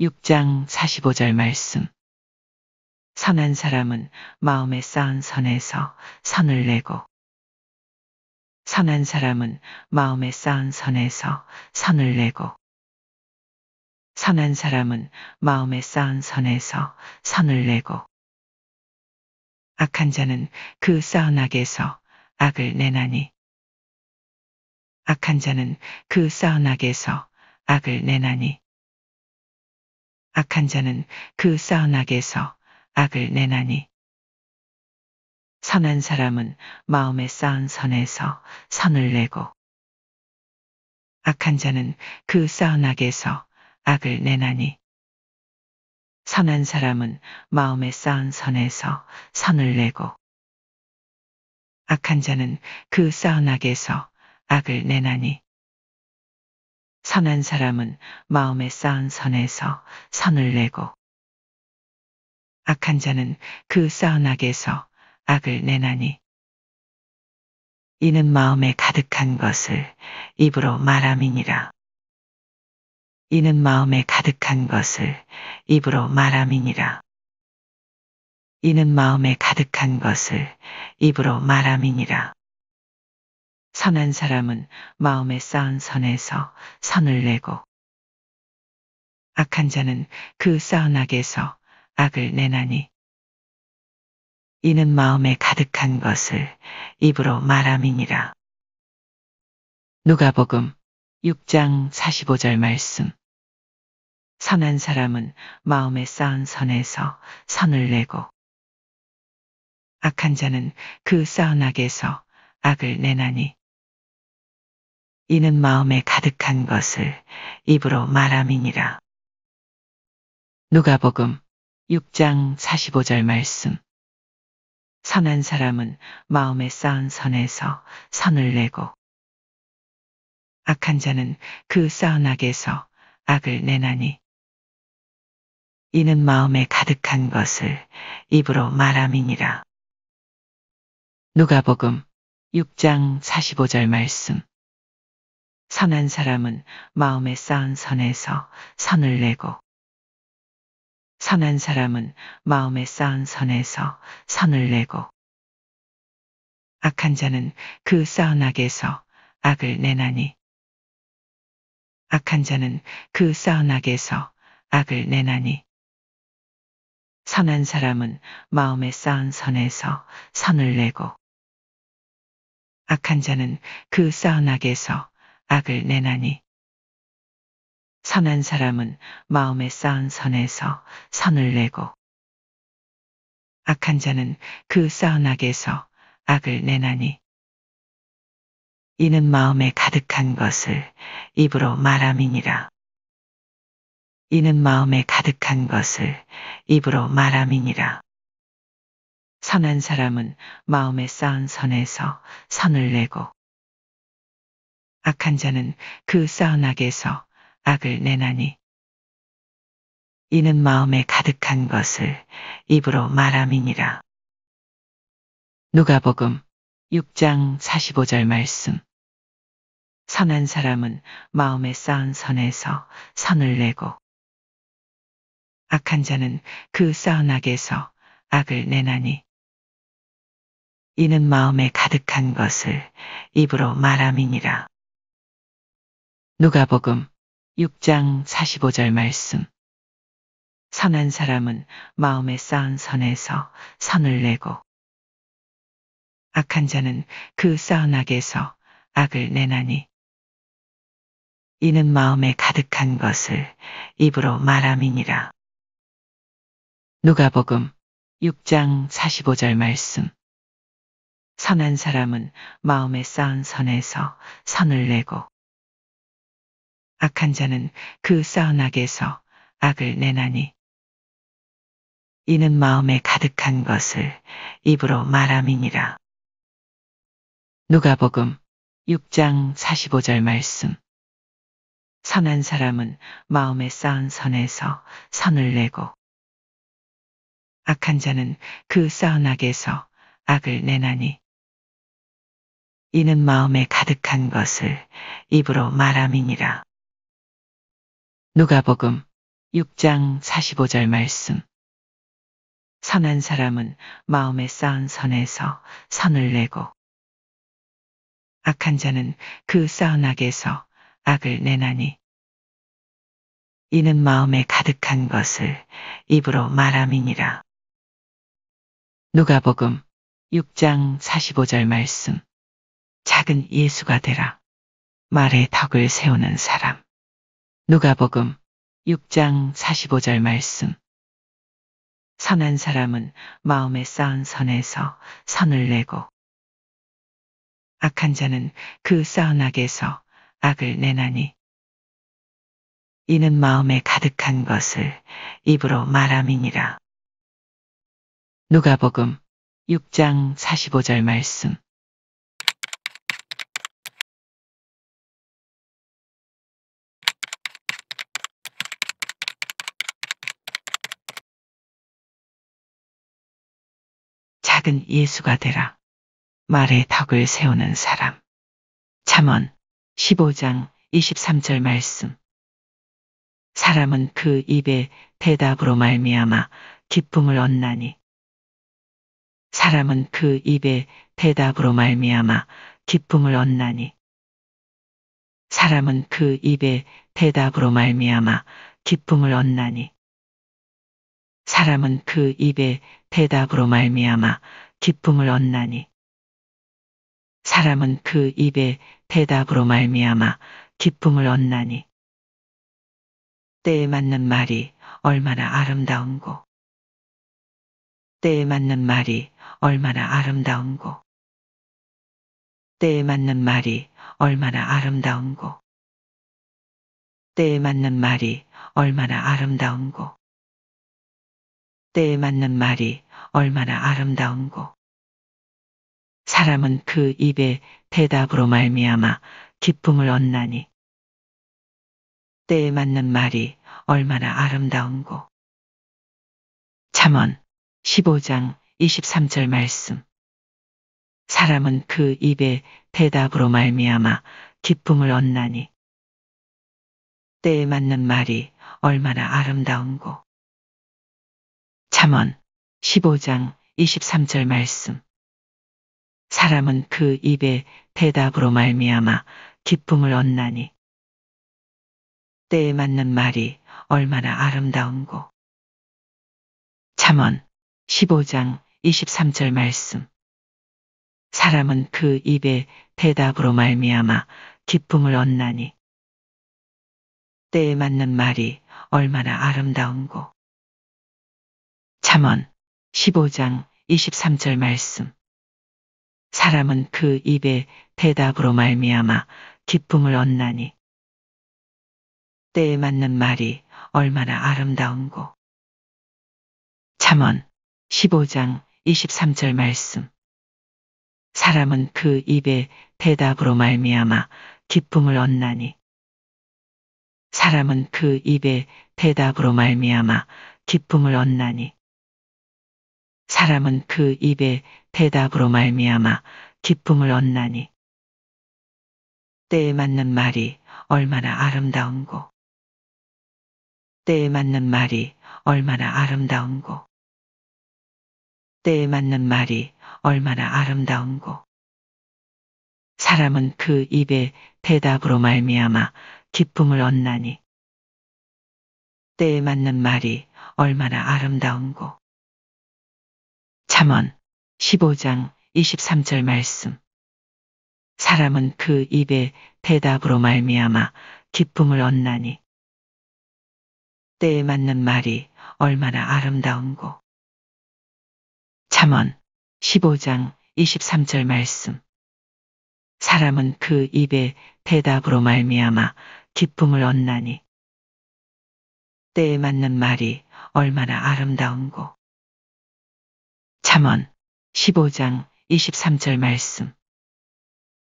6장 45절 말씀. 선한 사람은 마음에 쌓은 선에서 선을 내고 선한 사람은 마음에 쌓은 선에서 선을 내고 선한 사람은 마음에 쌓은 선에서 선을 내고 악한 자는 그 쌓은 악에서 악을 내나니 악한 자는 그 쌓은 악에서 악을 내나니 악한 자는 그 쌓은 악에서 악을 내나니 선한 사람은 마음에 쌓은 선에서 선을 내고 악한 자는 그 쌓은 악에서 악을 내나니 선한 사람은 마음에 쌓은 선에서 선을 내고 악한 자는 그 쌓은 악에서 악을 내나니 선한 사람은 마음에 쌓은 선에서 선을 내고 악한 자는 그 쌓은 악에서 악을 내나니 이는 마음에 가득한 것을 입으로 말함이니라. 이는 마음에 가득한 것을 입으로 말함이니라. 이는 마음에 가득한 것을 입으로 말함이니라. 선한 사람은 마음에 쌓은 선에서 선을 내고 악한 자는 그 쌓은 악에서 악을 내나니 이는 마음에 가득한 것을 입으로 말함이니라. 누가복음 6장 45절 말씀. 선한 사람은 마음에 쌓은 선에서 선을 내고 악한 자는 그 쌓은 악에서 악을 내나니 이는 마음에 가득한 것을 입으로 말함이니라. 누가복음 6장 45절 말씀. 선한 사람은 마음에 쌓은 선에서 선을 내고 악한 자는 그 쌓은 악에서 악을 내나니 이는 마음에 가득한 것을 입으로 말함이니라. 누가복음 6장 45절 말씀. 선한 사람은 마음에 쌓은 선에서 선을 내고 선한 사람은 마음에 쌓은 선에서 선을 내고 악한 자는 그 쌓은 악에서 악을 내나니 악한 자는 그 쌓은 악에서 악을 내나니 선한 사람은 마음에 쌓은 선에서 선을 내고 악한 자는 그 쌓은 악에서 악을 내나니 선한 사람은 마음에 쌓은 선에서 선을 내고 악한 자는 그 쌓은 악에서 악을 내나니 이는 마음에 가득한 것을 입으로 말함이니라. 이는 마음에 가득한 것을 입으로 말함이니라. 선한 사람은 마음에 쌓은 선에서 선을 내고 악한 자는 그 쌓은 악에서 악을 내나니 이는 마음에 가득한 것을 입으로 말함이니라. 누가복음 6장 45절 말씀. 선한 사람은 마음에 쌓은 선에서 선을 내고 악한 자는 그 쌓은 악에서 악을 내나니 이는 마음에 가득한 것을 입으로 말함이니라. 누가복음 6장 45절 말씀. 선한 사람은 마음에 쌓은 선에서 선을 내고 악한 자는 그 쌓은 악에서 악을 내나니 이는 마음에 가득한 것을 입으로 말함이니라. 누가복음 6장 45절 말씀. 선한 사람은 마음에 쌓은 선에서 선을 내고 악한 자는 그 쌓은 악에서 악을 내나니 이는 마음에 가득한 것을 입으로 말함이니라. 누가복음 6장 45절 말씀. 선한 사람은 마음에 쌓은 선에서 선을 내고 악한 자는 그 쌓은 악에서 악을 내나니 이는 마음에 가득한 것을 입으로 말함이니라. 누가복음 6장 45절 말씀. 선한 사람은 마음에 쌓은 선에서 선을 내고 악한 자는 그 쌓은 악에서 악을 내나니 이는 마음에 가득한 것을 입으로 말함이니라. 누가복음 6장 45절 말씀. 작은 예수가 되라. 말에 덕을 세우는 사람. 누가복음 6장 45절 말씀. 선한 사람은 마음에 쌓은 선에서 선을 내고 악한 자는 그 쌓은 악에서 악을 내나니 이는 마음에 가득한 것을 입으로 말함이니라. 누가복음 6장 45절 말씀. 작은 예수가 되라. 말에 덕을 세우는 사람. 잠언 15장 23절 말씀. 사람은 그 입의 대답으로 말미암아 기쁨을 얻나니 사람은 그 입의 대답으로 말미암아 기쁨을 얻나니 사람은 그 입의 대답으로 말미암아 기쁨을 얻나니 사람은 그 입의 대답으로 말미암아 기쁨을 얻나니 사람은 그 입의 대답으로 말미암아 기쁨을 얻나니 때에 맞는 말이 얼마나 아름다운고 때에 맞는 말이 얼마나 아름다운고 때에 맞는 말이 얼마나 아름다운고 때에 맞는 말이 얼마나 아름다운고 때에 맞는 말이 얼마나 아름다운고 사람은 그 입의 대답으로 말미암아 기쁨을 얻나니 때에 맞는 말이 얼마나 아름다운고 잠언 15장 23절 말씀. 사람은 그 입의 대답으로 말미암아 기쁨을 얻나니 때에 맞는 말이 얼마나 아름다운고 잠언 15장 23절 말씀. 사람은 그 입의 대답으로 말미암아 기쁨을 얻나니 때에 맞는 말이 얼마나 아름다운고 잠언 15장 23절 말씀. 사람은 그 입의 대답으로 말미암아 기쁨을 얻나니 때에 맞는 말이 얼마나 아름다운고 잠언 15장 23절 말씀. 사람은 그 입의 대답으로 말미암아 기쁨을 얻나니 때에 맞는 말이 얼마나 아름다운고 잠언 15장 23절 말씀. 사람은 그 입의 대답으로 말미암아 기쁨을 얻나니 사람은 그 입의 대답으로 말미암아 기쁨을 얻나니 사람은 그 입의 대답으로 말미암아 기쁨을 얻나니 때에 맞는 말이 얼마나 아름다운고 때에 맞는 말이 얼마나 아름다운고 때에 맞는 말이 얼마나 아름다운고 사람은 그 입의 대답으로 말미암아 기쁨을 얻나니 때에 맞는 말이 얼마나 아름다운고 잠언 15장 23절 말씀. 사람은 그 입의 대답으로 말미암아 기쁨을 얻나니 때에 맞는 말이 얼마나 아름다운고. 잠언 15장 23절 말씀. 사람은 그 입의 대답으로 말미암아 기쁨을 얻나니. 때에 맞는 말이 얼마나 아름다운고. 잠언 15장 23절 말씀.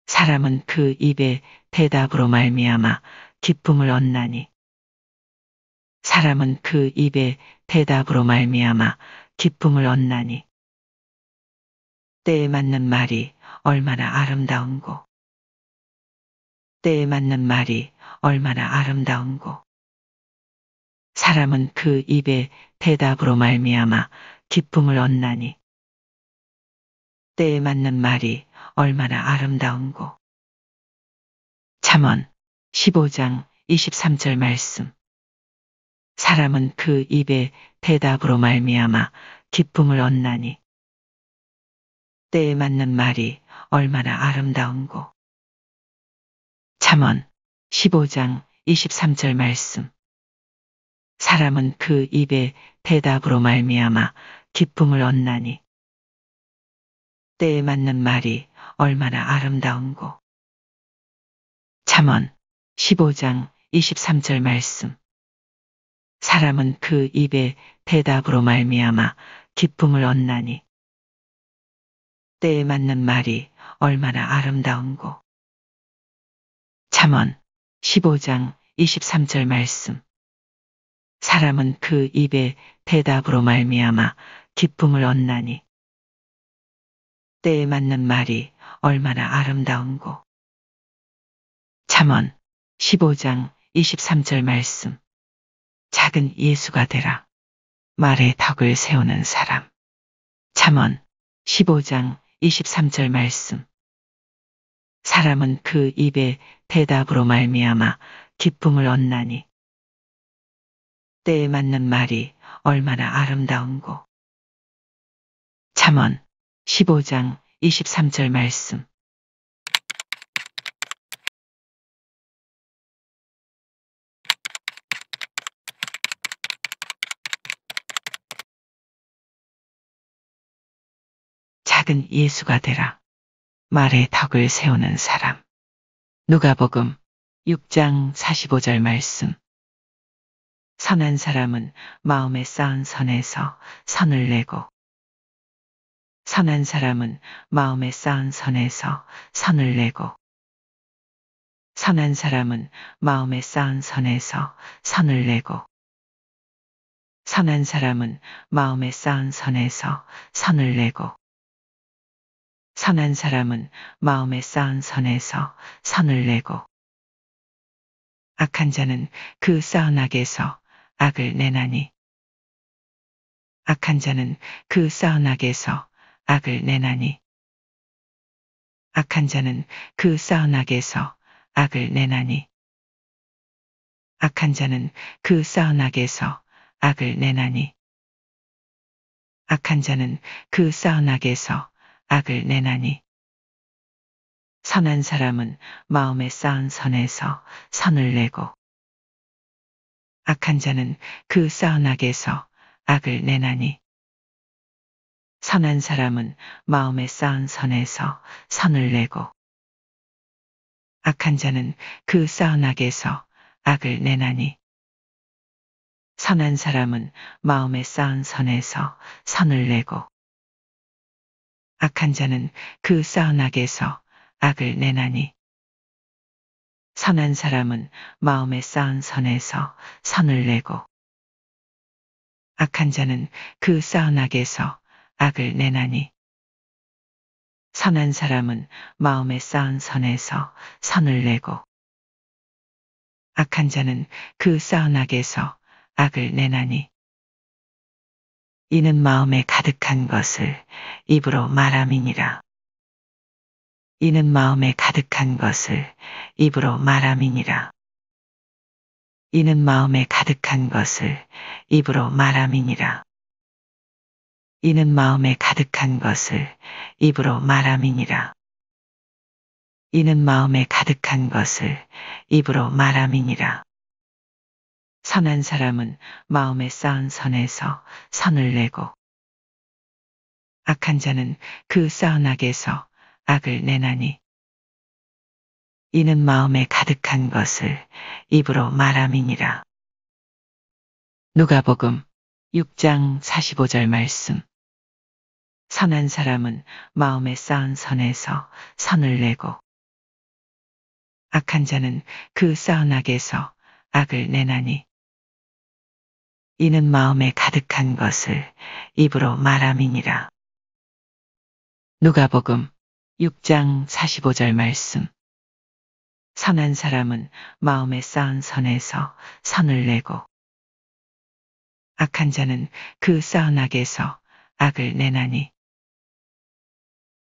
사람은 그 입의 대답으로 말미암아 기쁨을 얻나니. 사람은 그 입의 대답으로 말미암아 기쁨을 얻나니. 때에 맞는 말이 얼마나 아름다운고. 때에 맞는 말이 얼마나 아름다운고. 사람은 그 입의 대답으로 말미암아 기쁨을 얻나니. 때에 맞는 말이 얼마나 아름다운고. 잠언 15장 23절 말씀. 사람은 그 입의 대답으로 말미암아 기쁨을 얻나니. 때에 맞는 말이 얼마나 아름다운고. 잠언 15장 23절 말씀. 사람은 그 입의 대답으로 말미암아 기쁨을 얻나니. 때에 맞는 말이 얼마나 아름다운고. 잠언 15장 23절 말씀. 사람은 그 입의 대답으로 말미암아 기쁨을 얻나니. 때에 맞는 말이 얼마나 아름다운고. 잠언 15장 23절 말씀. 사람은 그 입의 대답으로 말미암아 기쁨을 얻나니. 때에 맞는 말이 얼마나 아름다운고. 잠언 15장 23절 말씀. 작은 예수가 되라. 말에 덕을 세우는 사람. 잠언 15장 23절 말씀. 사람은 그 입의 대답으로 말미암아 기쁨을 얻나니. 때에 맞는 말이 얼마나 아름다운고. 잠언 15장 23절 말씀. 작은 예수가 되라. 말에 덕을 세우는 사람. 누가복음 6장 45절 말씀. 선한 사람은 마음에 쌓은 선에서 선을 내고. 선한 사람은 마음에 쌓은 선에서 선을 내고. 선한 사람은 마음에 쌓은 선에서 선을 내고. 선한 사람은 마음에 쌓은 선에서 선을 내고. 선한 사람은 마음에 쌓은 선에서 선을 내고. 악한 자는 그 쌓은 악에서 악을 내나니. 악한 자는 그 쌓은 악에서 악을 내나니. 악한 자는 그 쌓은 악에서 악을 내나니. 악한 자는 그 쌓은 악에서 악을 내나니. 악한 자는 그 쌓은 악에서 악을 내나니. 선한 사람은 마음에 쌓은 선에서 선을 내고. 악한 자는 그 쌓은 악에서 악을 내나니. 선한 사람은 마음에 쌓은 선에서 선을 내고. 악한 자는 그 쌓은 악에서 악을 내나니. 선한 사람은 마음에 쌓은 선에서 선을 내고. 악한 자는 그 쌓은 악에서 악을 내나니. 선한 사람은 마음에 쌓은 선에서 선을 내고. 악한 자는 그 쌓은 악에서 악을 내나니. 선한 사람은 마음에 쌓은 선에서 선을 내고. 악한 자는 그 쌓은 악에서 악을 내나니. 이는 마음에 가득한 것을 입으로 말함이니라. 이는 마음에 가득한 것을 입으로 말함이니라. 이는 마음에 가득한 것을 입으로 말함이니라. 이는 마음에 가득한 것을 입으로 말함이니라. 이는 마음에 가득한 것을 입으로 말함이니라. 선한 사람은 마음에 쌓은 선에서 선을 내고 악한 자는 그 쌓은 악에서 악을 내나니 이는 마음에 가득한 것을 입으로 말함이니라. 누가복음 6장 45절 말씀. 선한 사람은 마음에 쌓은 선에서 선을 내고 악한 자는 그 쌓은 악에서 악을 내나니 이는 마음에 가득한 것을 입으로 말함이니라. 누가복음 6장 45절 말씀. 선한 사람은 마음에 쌓은 선에서 선을 내고 악한 자는 그 쌓은 악에서 악을 내나니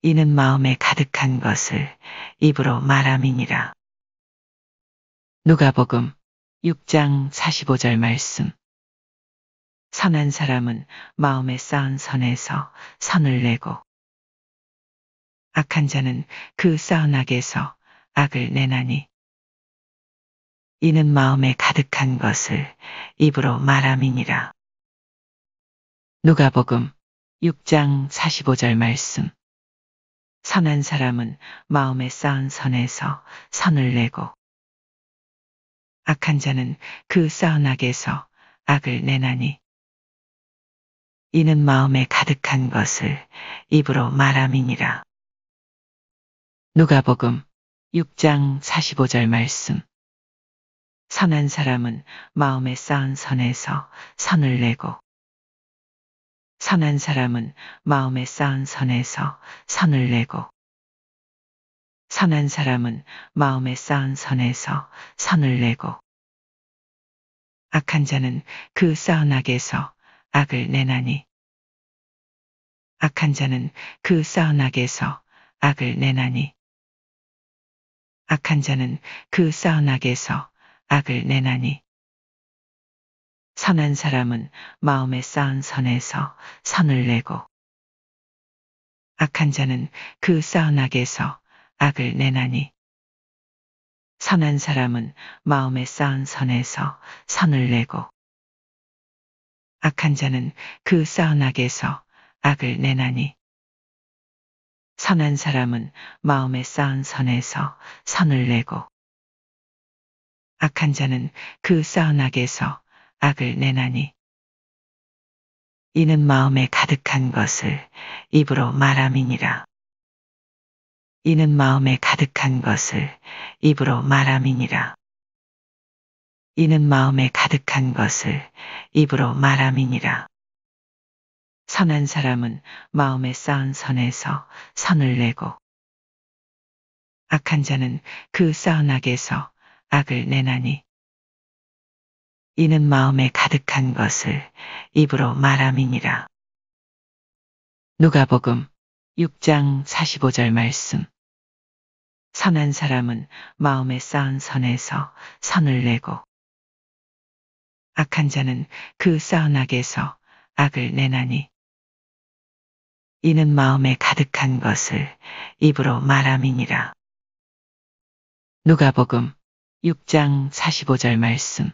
이는 마음에 가득한 것을 입으로 말함이니라. 누가복음 6장 45절 말씀. 선한 사람은 마음에 쌓은 선에서 선을 내고 악한 자는 그 쌓은 악에서 악을 내나니 이는 마음에 가득한 것을 입으로 말함이니라. 누가복음 6장 45절 말씀. 선한 사람은 마음에 쌓은 선에서 선을 내고 악한 자는 그 쌓은 악에서 악을 내나니 이는 마음에 가득한 것을 입으로 말함이니라. 누가복음 6장 45절 말씀. 선한 사람은 마음에 쌓은 선에서 선을 내고 선한 사람은 마음에 쌓은 선에서 선을 내고 선한 사람은 마음에 쌓은 선에서 선을 내고 악한 자는 그 쌓은 악에서 악을 내나니 악한 자는 그 쌓은 악에서 악을 내나니 악한 자는 그 쌓은 악에서 악을 내나니 선한 사람은 마음에 쌓은 선에서 선을 내고 악한 자는 그 쌓은 악에서 악을 내나니 선한 사람은 마음에 쌓은 선에서 선을 내고 악한 자는 그 쌓은 악에서 악을 내나니 선한 사람은 마음에 쌓은 선에서 선을 내고 악한 자는 그 쌓은 악에서 악을 내나니 이는 마음에 가득한 것을 입으로 말함이니라. 이는 마음에 가득한 것을 입으로 말함이니라. 이는 마음에 가득한 것을 입으로 말함이니라. 선한 사람은 마음에 쌓은 선에서 선을 내고 악한 자는 그 쌓은 악에서 악을 내나니 이는 마음에 가득한 것을 입으로 말함이니라. 누가복음 6장 45절 말씀. 선한 사람은 마음에 쌓은 선에서 선을 내고 악한 자는 그 쌓은 악에서 악을 내나니 이는 마음에 가득한 것을 입으로 말함이니라. 누가복음 6장 45절 말씀.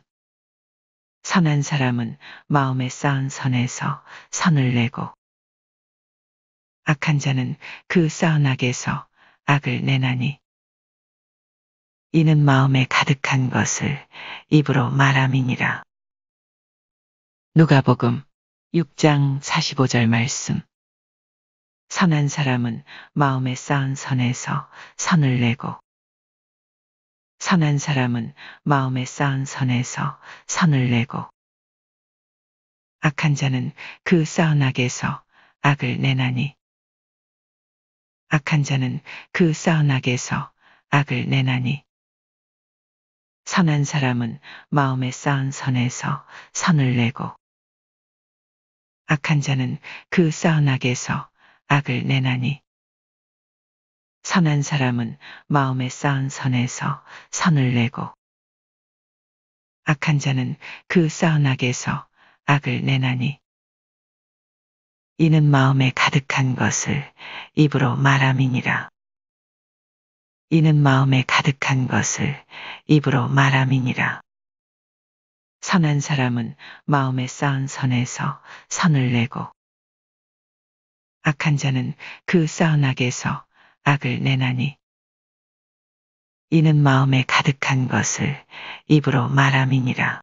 선한 사람은 마음에 쌓은 선에서 선을 내고 악한 자는 그 쌓은 악에서 악을 내나니 이는 마음에 가득한 것을 입으로 말함이니라. 누가복음 6장 45절 말씀. 선한 사람은 마음에 쌓은 선에서 선을 내고 선한 사람은 마음에 쌓은 선에서 선을 내고 악한 자는 그 쌓은 악에서 악을 내나니 악한 자는 그 쌓은 악에서 악을 내나니 선한 사람은 마음에 쌓은 선에서 선을 내고 악한 자는 그 쌓은 악에서 악을 내나니 선한 사람은 마음에 쌓은 선에서 선을 내고 악한 자는 그 쌓은 악에서 악을 내나니 이는 마음에 가득한 것을 입으로 말함이니라. 이는 마음에 가득한 것을 입으로 말함이니라. 선한 사람은 마음에 쌓은 선에서 선을 내고 악한 자는 그 쌓은 악에서 악을 내나니 이는 마음에 가득한 것을 입으로 말함이니라.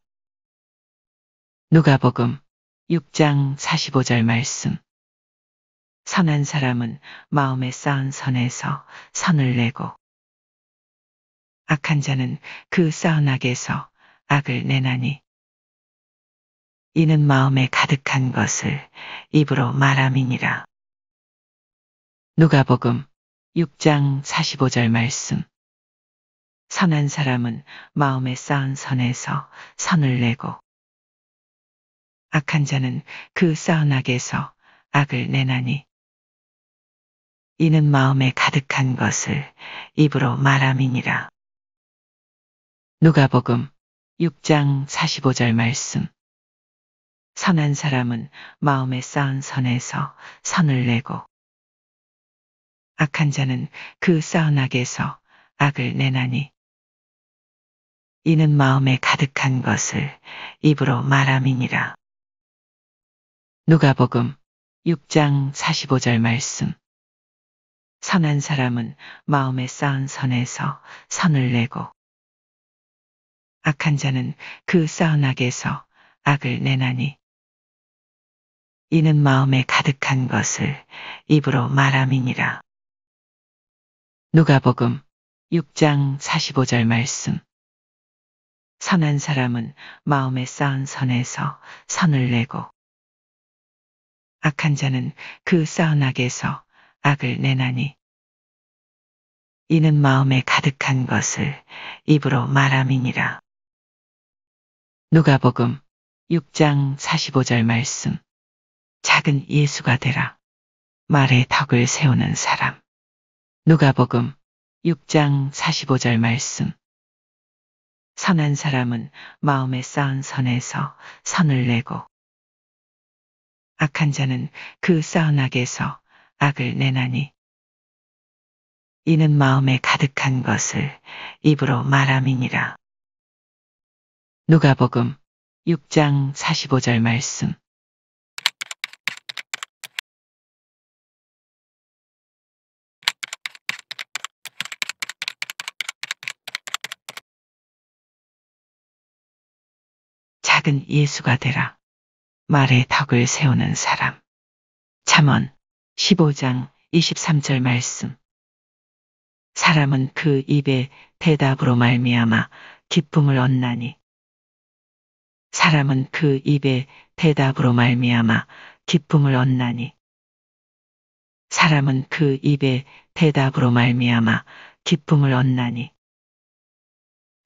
누가복음 6장 45절 말씀. 선한 사람은 마음에 쌓은 선에서 선을 내고 악한 자는 그 쌓은 악에서 악을 내나니 이는 마음에 가득한 것을 입으로 말함이니라. 누가복음 6장 45절 말씀. 선한 사람은 마음에 쌓은 선에서 선을 내고 악한 자는 그 쌓은 악에서 악을 내나니 이는 마음에 가득한 것을 입으로 말함이니라. 누가복음 6장 45절 말씀. 선한 사람은 마음에 쌓은 선에서 선을 내고 악한 자는 그 쌓은 악에서 악을 내나니 이는 마음에 가득한 것을 입으로 말함이니라. 누가복음 6장 45절 말씀. 선한 사람은 마음에 쌓은 선에서 선을 내고 악한 자는 그 쌓은 악에서 악을 내나니 이는 마음에 가득한 것을 입으로 말함이니라. 누가복음 6장 45절 말씀. 선한 사람은 마음에 쌓은 선에서 선을 내고 악한 자는 그 쌓은 악에서 악을 내나니 이는 마음에 가득한 것을 입으로 말함이니라. 누가복음 6장 45절 말씀. 작은 예수가 되라. 말에 덕을 세우는 사람. 누가복음 6장 45절 말씀. 선한 사람은 마음에 쌓은 선에서 선을 내고 악한 자는 그 쌓은 악에서 악을 내나니 이는 마음에 가득한 것을 입으로 말함이니라. 누가복음 6장 45절 말씀. 작은 예수가 되라. 말에 덕을 세우는 사람. 잠언 15장 23절 말씀. 사람은 그 입의 대답으로 말미암아 기쁨을 얻나니 사람은 그 입의 대답으로 말미암아 기쁨을 얻나니 사람은 그 입의 대답으로 말미암아 기쁨을 얻나니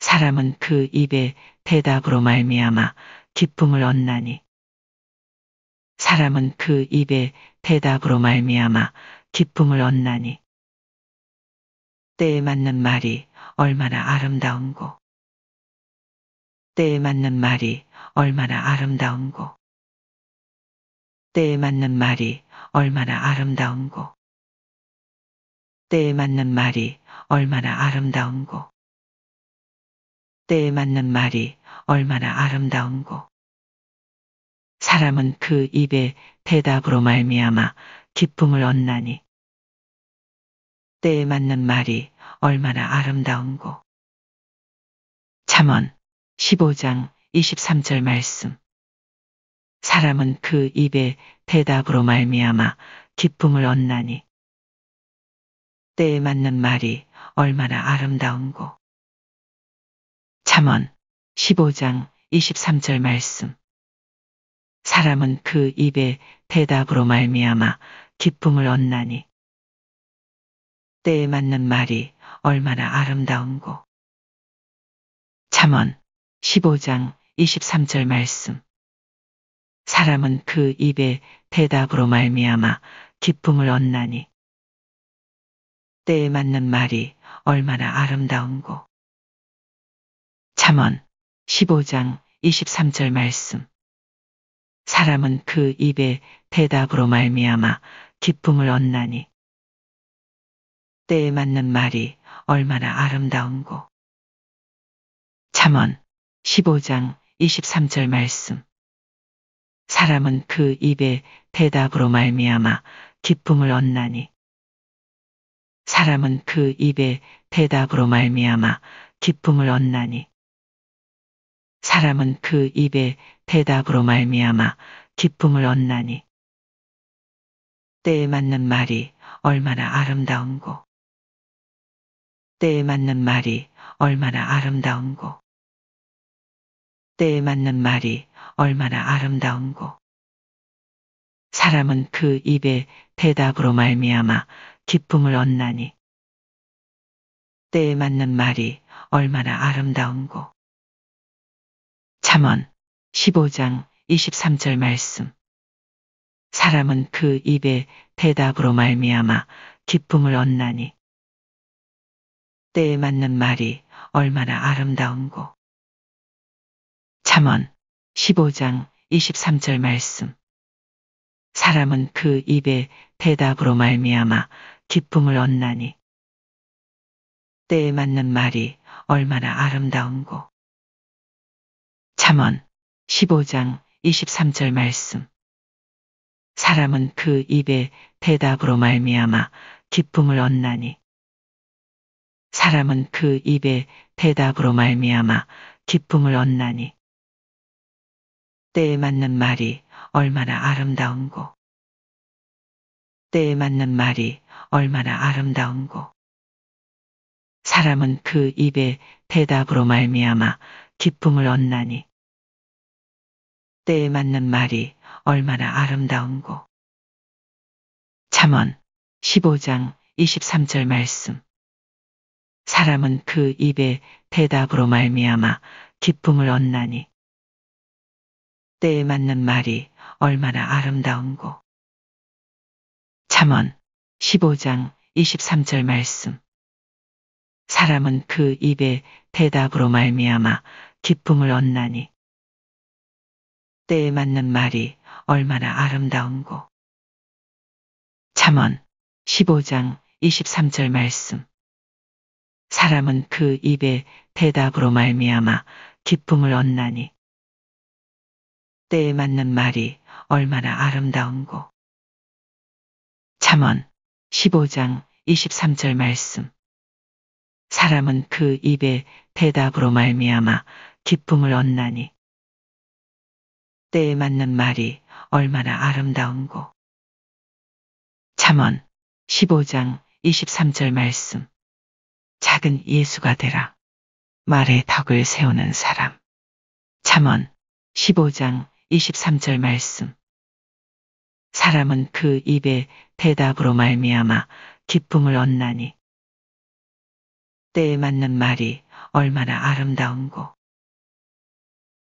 사람은 그 입의 대답으로 말미암아 기쁨을 얻나니 사람은 그 입의 대답으로 말미암아 기쁨을 얻나니 때에 맞는 말이 얼마나 아름다운고 때에 맞는 말이 얼마나 아름다운고 때에 맞는 말이 얼마나 아름다운고 때에 맞는 말이 얼마나 아름다운고 때에 맞는 말이 얼마나 아름다운고 사람은 그 입의 대답으로 말미암아 기쁨을 얻나니 때에 맞는 말이 얼마나 아름다운고 잠언 15장 23절 말씀. 사람은 그 입의 대답으로 말미암아 기쁨을 얻나니 때에 맞는 말이 얼마나 아름다운고 잠언 15장 23절 말씀. 사람은 그 입의 대답으로 말미암아 기쁨을 얻나니 때에 맞는 말이 얼마나 아름다운고 잠언 15장 23절 말씀. 사람은 그 입의 대답으로 말미암아 기쁨을 얻나니 때에 맞는 말이 얼마나 아름다운고 잠언 15장 23절 말씀. 사람은 그 입의 대답으로 말미암아 기쁨을 얻나니 때에 맞는 말이 얼마나 아름다운고 잠언 15장 23절 말씀. 사람은 그 입의 대답으로 말미암아 기쁨을 얻나니. 사람은 그 입의 대답으로 말미암아 기쁨을 얻나니. 사람은 그 입의 대답으로 말미암아 기쁨을 얻나니. 때에 맞는 말이 얼마나 아름다운고. 때에 맞는 말이 얼마나 아름다운고. 때에 맞는 말이 얼마나 아름다운고. 사람은 그 입의 대답으로 말미암아 기쁨을 얻나니. 때에 맞는 말이 얼마나 아름다운고. 잠언 15장 23절 말씀. 사람은 그 입의 대답으로 말미암아 기쁨을 얻나니. 때에 맞는 말이 얼마나 아름다운고. 잠언 15장 23절 말씀. 사람은 그 입의 대답으로 말미암아 기쁨을 얻나니. 때에 맞는 말이 얼마나 아름다운고. 잠언 15장 23절 말씀. 사람은 그 입의 대답으로 말미암아 기쁨을 얻나니. 사람은 그 입의 대답으로 말미암아 기쁨을 얻나니. 때에 맞는 말이 얼마나 아름다운고. 때에 맞는 말이 얼마나 아름다운고. 사람은 그 입의 대답으로 말미암아 기쁨을 얻나니. 때에 맞는 말이 얼마나 아름다운고. 잠언 15장 23절 말씀. 사람은 그 입의 대답으로 말미암아 기쁨을 얻나니. 때에 맞는 말이 얼마나 아름다운고. 잠언 15장 23절 말씀. 사람은 그 입의 대답으로 말미암아 기쁨을 얻나니. 때에 맞는 말이 얼마나 아름다운고. 잠언 15장 23절 말씀. 사람은 그 입의 대답으로 말미암아 기쁨을 얻나니. 때에 맞는 말이 얼마나 아름다운고. 잠언 15장 23절 말씀. 사람은 그 입의 대답으로 말미암아 기쁨을 얻나니. 때에 맞는 말이 얼마나 아름다운고. 잠언 15장 23절 말씀. 작은 예수가 되라. 말에 덕을 세우는 사람. 잠언 15장 23절 말씀. 사람은 그 입의 대답으로 말미암아 기쁨을 얻나니. 때에 맞는 말이 얼마나 아름다운고.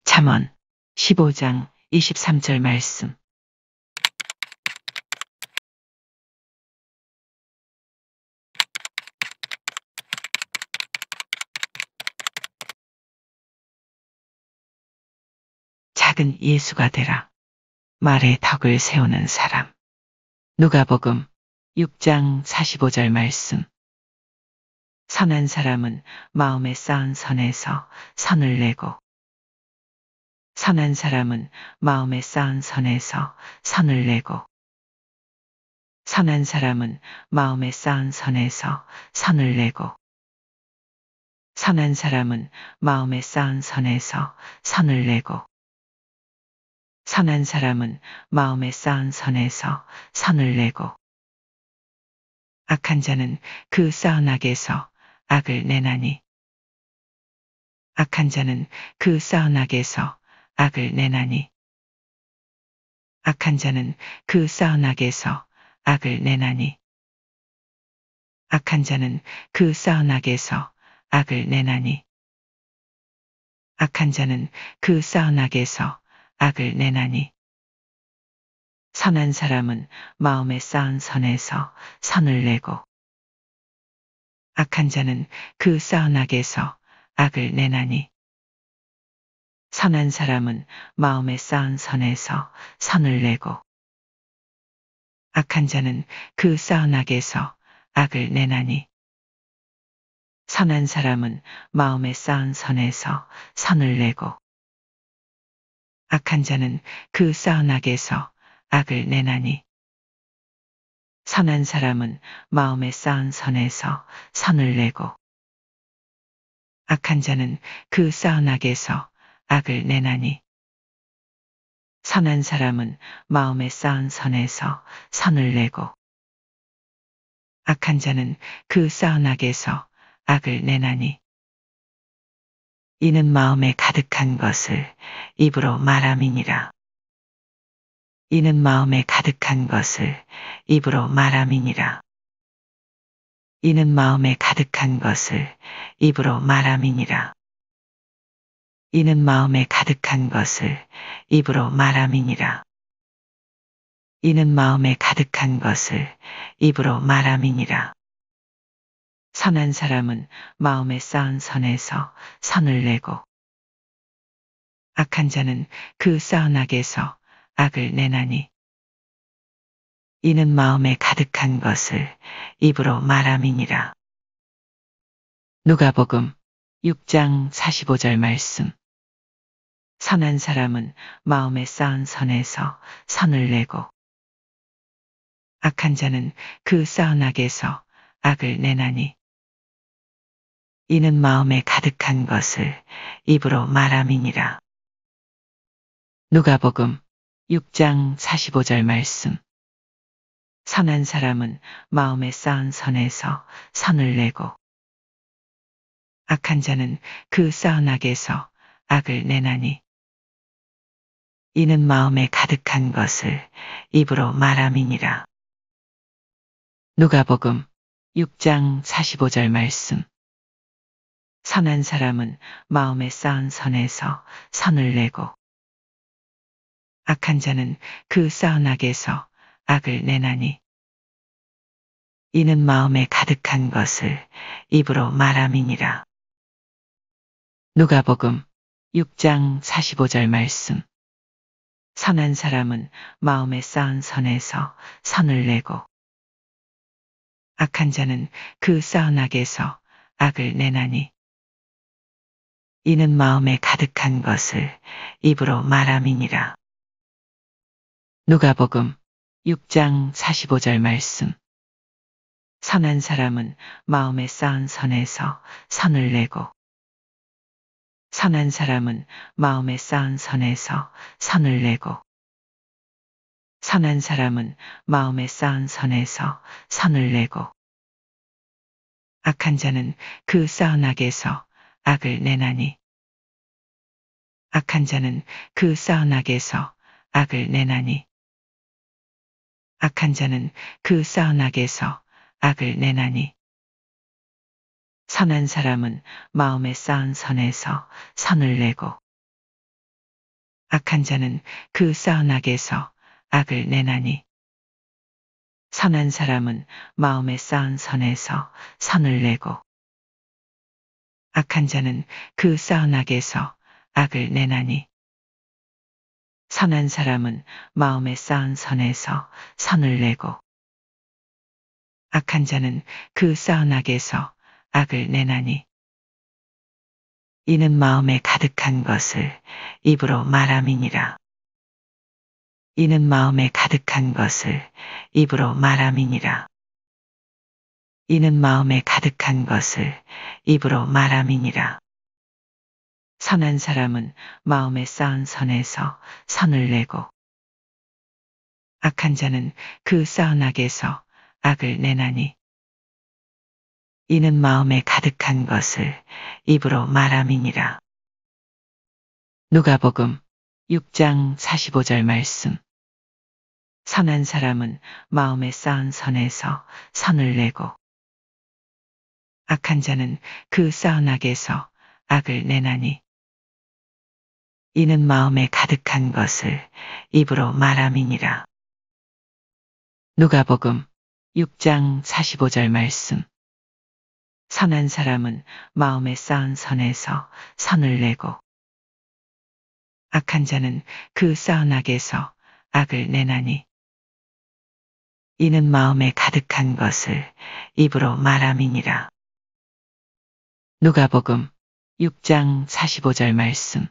잠언 15장 23절 말씀. 작은 예수가 되라. 말에 덕을 세우는 사람. 누가복음 6장 45절 말씀. 선한 사람은 마음에 쌓은 선에서 선을 내고. 선한 사람은 마음에 쌓은 선에서 선을 내고. 선한 사람은 마음에 쌓은 선에서 선을 내고. 선한 사람은 마음에 쌓은 선에서 선을 내고. 선한 사람은 마음에 쌓은 선에서 선을 내고. 악한 자는 그 쌓은 악에서 악을 내나니. 악한 자는 그 쌓은 악에서 악을 내나니. 악한 자는 그 쌓은 악에서 악을 내나니. 악한 자는 그 쌓은 악에서 악을 내나니. 악한 자는 그 쌓은 악에서 악을 내나니. 선한 사람은 마음에 쌓은 선에서 선을 내고. 악한 자는 그 쌓은 악에서 악을 내나니. 선한 사람은 마음에 쌓은 선에서 선을 내고. 악한 자는 그 쌓은 악에서 악을 내나니. 선한 사람은 마음에 쌓은 선에서 선을 내고. 악한 자는 그 쌓은 악에서 악을 내나니 선한 사람은 마음에 쌓은 선에서 선을 내고 악한 자는 그 쌓은 악에서 악을 내나니 선한 사람은 마음에 쌓은 선에서 선을 내고 악한 자는 그 쌓은 악에서 악을 내나니 이는 마음에 가득한 것을 입으로 말함이니라. 이는 마음에 가득한 것을 입으로 말함이니라. 이는 마음에 가득한 것을 입으로 말함이니라. 이는 마음에 가득한 것을 입으로 말함이니라. 이는 마음에 가득한 것을 입으로 말함이니라. 선한 사람은 마음에 쌓은 선에서 선을 내고 악한 자는 그 쌓은 악에서 악을 내나니 이는 마음에 가득한 것을 입으로 말함이니라. 누가복음 6장 45절 말씀. 선한 사람은 마음에 쌓은 선에서 선을 내고 악한 자는 그 쌓은 악에서 악을 내나니 이는 마음에 가득한 것을 입으로 말함이니라. 누가복음 6장 45절 말씀. 선한 사람은 마음에 쌓은 선에서 선을 내고 악한 자는 그 쌓은 악에서 악을 내나니 이는 마음에 가득한 것을 입으로 말함이니라. 누가복음 6장 45절 말씀. 선한 사람은 마음에 쌓은 선에서 선을 내고 악한 자는 그 쌓은 악에서 악을 내나니 이는 마음에 가득한 것을 입으로 말함이니라. 누가복음 6장 45절 말씀. 선한 사람은 마음에 쌓은 선에서 선을 내고 악한 자는 그 쌓은 악에서 악을 내나니 이는 마음에 가득한 것을 입으로 말함이니라. 누가복음 6장 45절 말씀. 선한 사람은 마음에 쌓은 선에서 선을 내고 선한 사람은 마음에 쌓은 선에서 선을 내고 선한 사람은 마음에 쌓은 선에서 선을 내고 악한 자는 그 쌓은 악에서 악을 내나니 악한 자는 그 쌓은 악에서 악을 내나니 악한 자는 그 쌓은 악에서 악을 내나니 선한 사람은 마음에 쌓은 선에서 선을 내고 악한 자는 그 쌓은 악에서 악을 내나니 선한 사람은 마음에 쌓은 선에서 선을 내고 악한 자는 그 쌓은 악에서 악을 내나니 선한 사람은 마음에 쌓은 선에서 선을 내고 악한 자는 그 쌓은 악에서 악을 내나니 이는 마음에 가득한 것을 입으로 말함이니라. 이는 마음에 가득한 것을 입으로 말함이니라. 이는 마음에 가득한 것을 입으로 말함이니라. 선한 사람은 마음에 쌓은 선에서 선을 내고 악한 자는 그 쌓은 악에서 악을 내나니 이는 마음에 가득한 것을 입으로 말함이니라. 누가복음 6장 45절 말씀. 선한 사람은 마음에 쌓은 선에서 선을 내고 악한 자는 그 쌓은 악에서 악을 내나니 이는 마음에 가득한 것을 입으로 말함이니라. 누가복음 6장 45절 말씀. 선한 사람은 마음에 쌓은 선에서 선을 내고 악한 자는 그 쌓은 악에서 악을 내나니 이는 마음에 가득한 것을 입으로 말함이니라. 누가복음 6장 45절 말씀.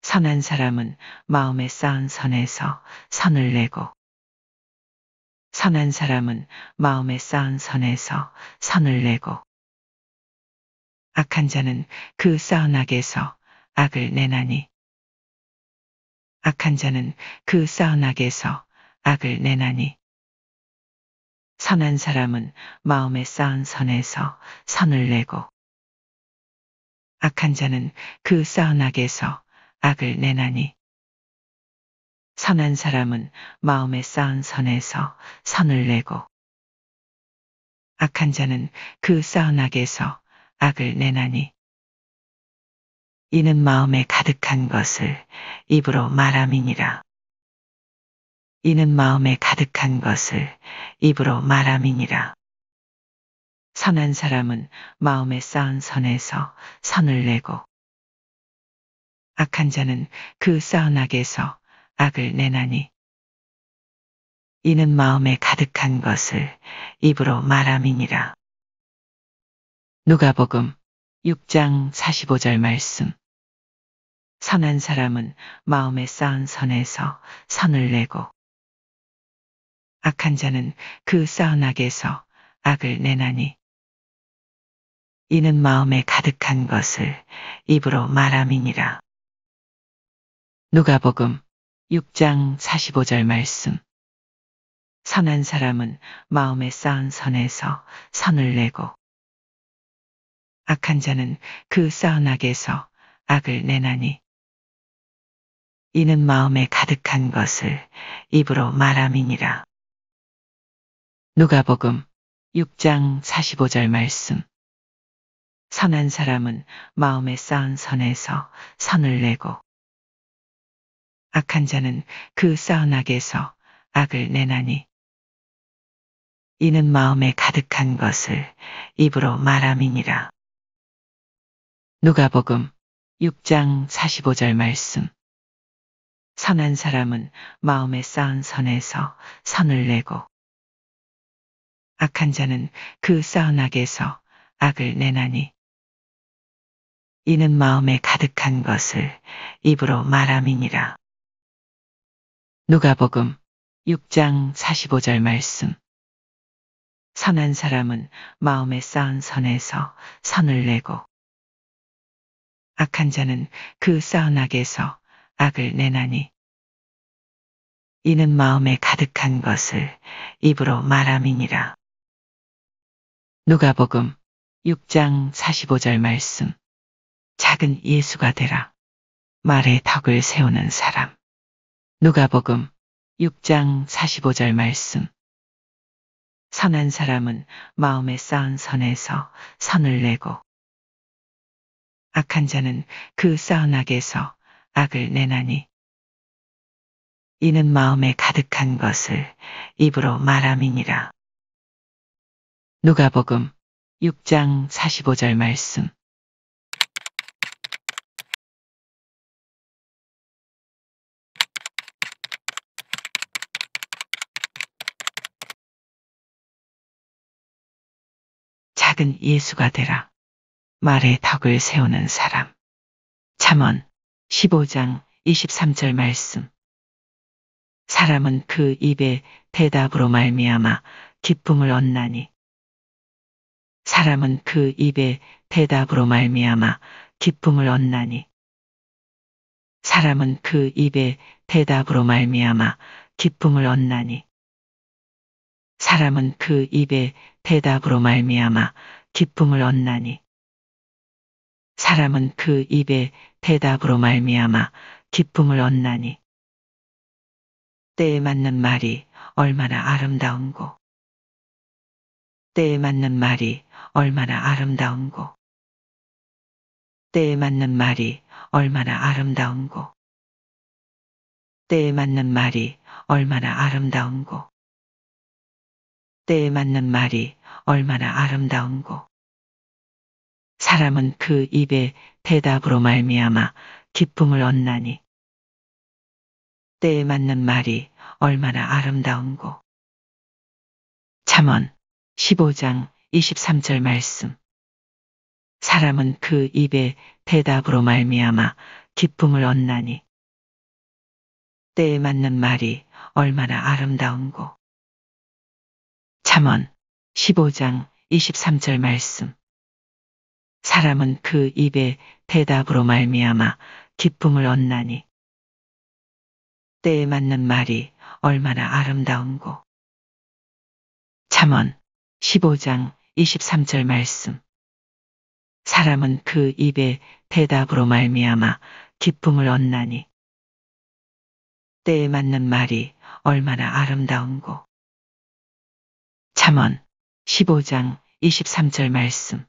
선한 사람은 마음에 쌓은 선에서 선을 내고 선한 사람은 마음에 쌓은 선에서 선을 내고 악한 자는 그 쌓은 악에서 악을 내나니 악한 자는 그 쌓은 악에서 악을 내나니 선한 사람은 마음에 쌓은 선에서 선을 내고 악한 자는 그 쌓은 악에서 악을 내나니 선한 사람은 마음에 쌓은 선에서 선을 내고 악한 자는 그 쌓은 악에서 악을 내나니 이는 마음에 가득한 것을 입으로 말함이니라. 이는 마음에 가득한 것을 입으로 말함이니라. 선한 사람은 마음에 쌓은 선에서 선을 내고 악한 자는 그 쌓은 악에서 악을 내나니 이는 마음에 가득한 것을 입으로 말함이니라. 누가복음 6장 45절 말씀. 선한 사람은 마음에 쌓은 선에서 선을 내고 악한 자는 그 쌓은 악에서 악을 내나니 이는 마음에 가득한 것을 입으로 말함이니라. 누가복음 6장 45절 말씀. 선한 사람은 마음에 쌓은 선에서 선을 내고 악한 자는 그 쌓은 악에서 악을 내나니 이는 마음에 가득한 것을 입으로 말함이니라. 누가복음 6장 45절 말씀. 선한 사람은 마음에 쌓은 선에서 선을 내고 악한 자는 그 쌓은 악에서 악을 내나니 이는 마음에 가득한 것을 입으로 말함이니라. 누가복음 6장 45절 말씀. 선한 사람은 마음에 쌓은 선에서 선을 내고 악한 자는 그 쌓은 악에서 악을 내나니 이는 마음에 가득한 것을 입으로 말함이니라. 누가복음 6장 45절 말씀. 선한 사람은 마음에 쌓은 선에서 선을 내고 악한 자는 그 쌓은 악에서 악을 내나니 이는 마음에 가득한 것을 입으로 말함이니라. 누가복음 6장 45절 말씀. 작은 예수가 되라. 말에 덕을 세우는 사람. 누가복음 6장 45절 말씀. 선한 사람은 마음에 쌓은 선에서 선을 내고 악한 자는 그 쌓은 악에서 악을 내나니 이는 마음에 가득한 것을 입으로 말함이니라. 누가복음 6장 45절 말씀. 작은 예수가 되라. 말에 덕을 세우는 사람. 잠언 15장 23절 말씀. 사람은 그 입의 대답으로 말미암아 기쁨을 얻나니 사람은 그 입의 대답으로 말미암아 기쁨을 얻나니 사람은 그 입의 대답으로 말미암아 기쁨을 얻나니 사람은 그 입의 대답으로 말미암아 기쁨을 얻나니 사람은 그 입의 대답으로 말미암아 기쁨을 얻나니 때에 맞는 말이 얼마나 아름다운고 때에 맞는 말이 얼마나 아름다운고 때에 맞는 말이 얼마나 아름다운고 때에 맞는 말이 얼마나 아름다운고 때에 맞는 말이 얼마나 아름다운고 사람은 그 입의 대답으로 말미암아 기쁨을 얻나니 때에 맞는 말이 얼마나 아름다운고 잠언 15장 23절 말씀. 사람은 그 입의 대답으로 말미암아 기쁨을 얻나니 때에 맞는 말이 얼마나 아름다운고. 잠언 15장 23절 말씀. 사람은 그 입의 대답으로 말미암아 기쁨을 얻나니 때에 맞는 말이 얼마나 아름다운고. 잠언 15장 23절 말씀. 사람은 그 입의 대답으로 말미암아 기쁨을 얻나니 때에 맞는 말이 얼마나 아름다운고. 잠언 15장 23절 말씀.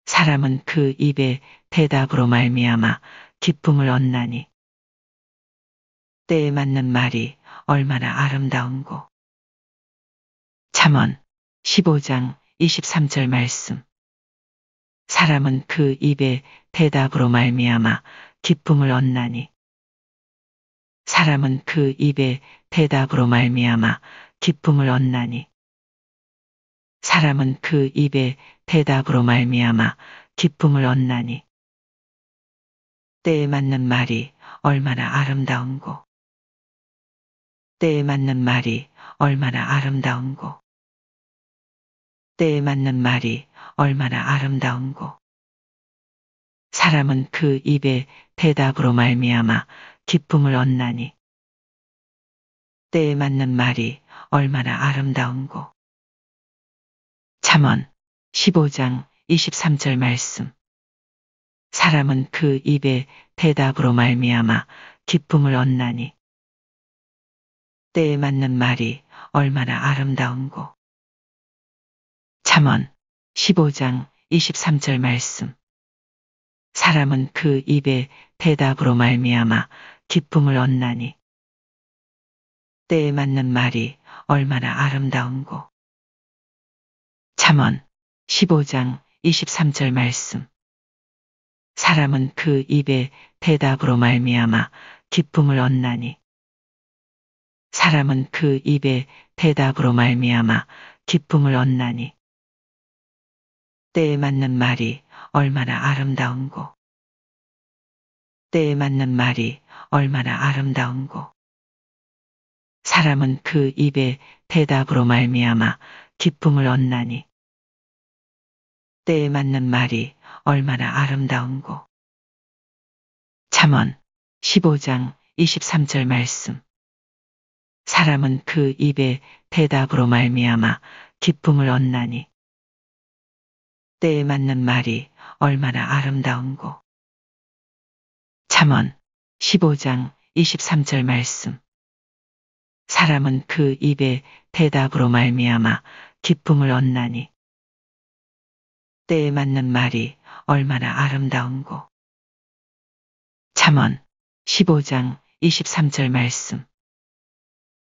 사람은 그 입의 대답으로 말미암아 기쁨을 얻나니 때에 맞는 말이 얼마나 아름다운고. 잠언 15장 23절 말씀. 사람은 그 입의 대답으로 말미암아 기쁨을 얻나니 사람은 그 입의 대답으로 말미암아 기쁨을 얻나니 사람은 그 입의 대답으로 말미암아 기쁨을 얻나니 때에 맞는 말이 얼마나 아름다운고. 때에 맞는 말이 얼마나 아름다운고. 때에 맞는 말이 얼마나 아름다운고. 사람은 그 입의 대답으로 말미암아 기쁨을 얻나니 때에 맞는 말이 얼마나 아름다운고. 잠언 15장 23절 말씀. 사람은 그 입의 대답으로 말미암아 기쁨을 얻나니 때에 맞는 말이 얼마나 아름다운고. 잠언 15장 23절 말씀. 사람은 그 입의 대답으로 말미암아 기쁨을 얻나니 때에 맞는 말이 얼마나 아름다운고. 잠언 15장 23절 말씀. 사람은 그 입의 대답으로 말미암아 기쁨을 얻나니 사람은 그 입의 대답으로 말미암아 기쁨을 얻나니 때에 맞는 말이 얼마나 아름다운고. 때에 맞는 말이 얼마나 아름다운고. 사람은 그 입의 대답으로 말미암아 기쁨을 얻나니 때에 맞는 말이 얼마나 아름다운고. 잠언 15장 23절 말씀. 사람은 그 입의 대답으로 말미암아 기쁨을 얻나니 때에 맞는 말이 얼마나 아름다운고. 잠언 15장 23절 말씀. 사람은 그 입의 대답으로 말미암아 기쁨을 얻나니 때에 맞는 말이 얼마나 아름다운고. 잠언 15장 23절 말씀.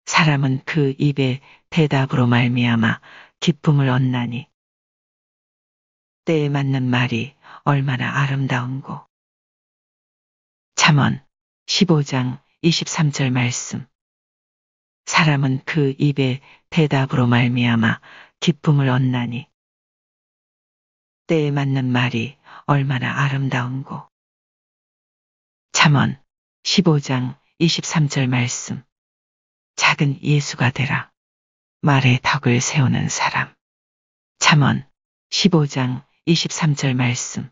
사람은 그 입의 대답으로 말미암아 기쁨을 얻나니 때에 맞는 말이 얼마나 아름다운고. 잠언 15장 23절 말씀. 사람은 그 입의 대답으로 말미암아 기쁨을 얻나니 때에 맞는 말이 얼마나 아름다운고. 잠언 15장 23절 말씀. 작은 예수가 되라. 말에 덕을 세우는 사람. 잠언 15장 23절 말씀.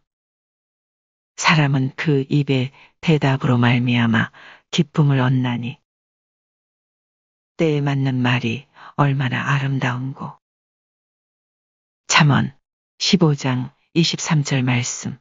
사람은 그 입의 대답으로 말미암아 기쁨을 얻나니 때에 맞는 말이 얼마나 아름다운고. 잠언 15장 23절 말씀.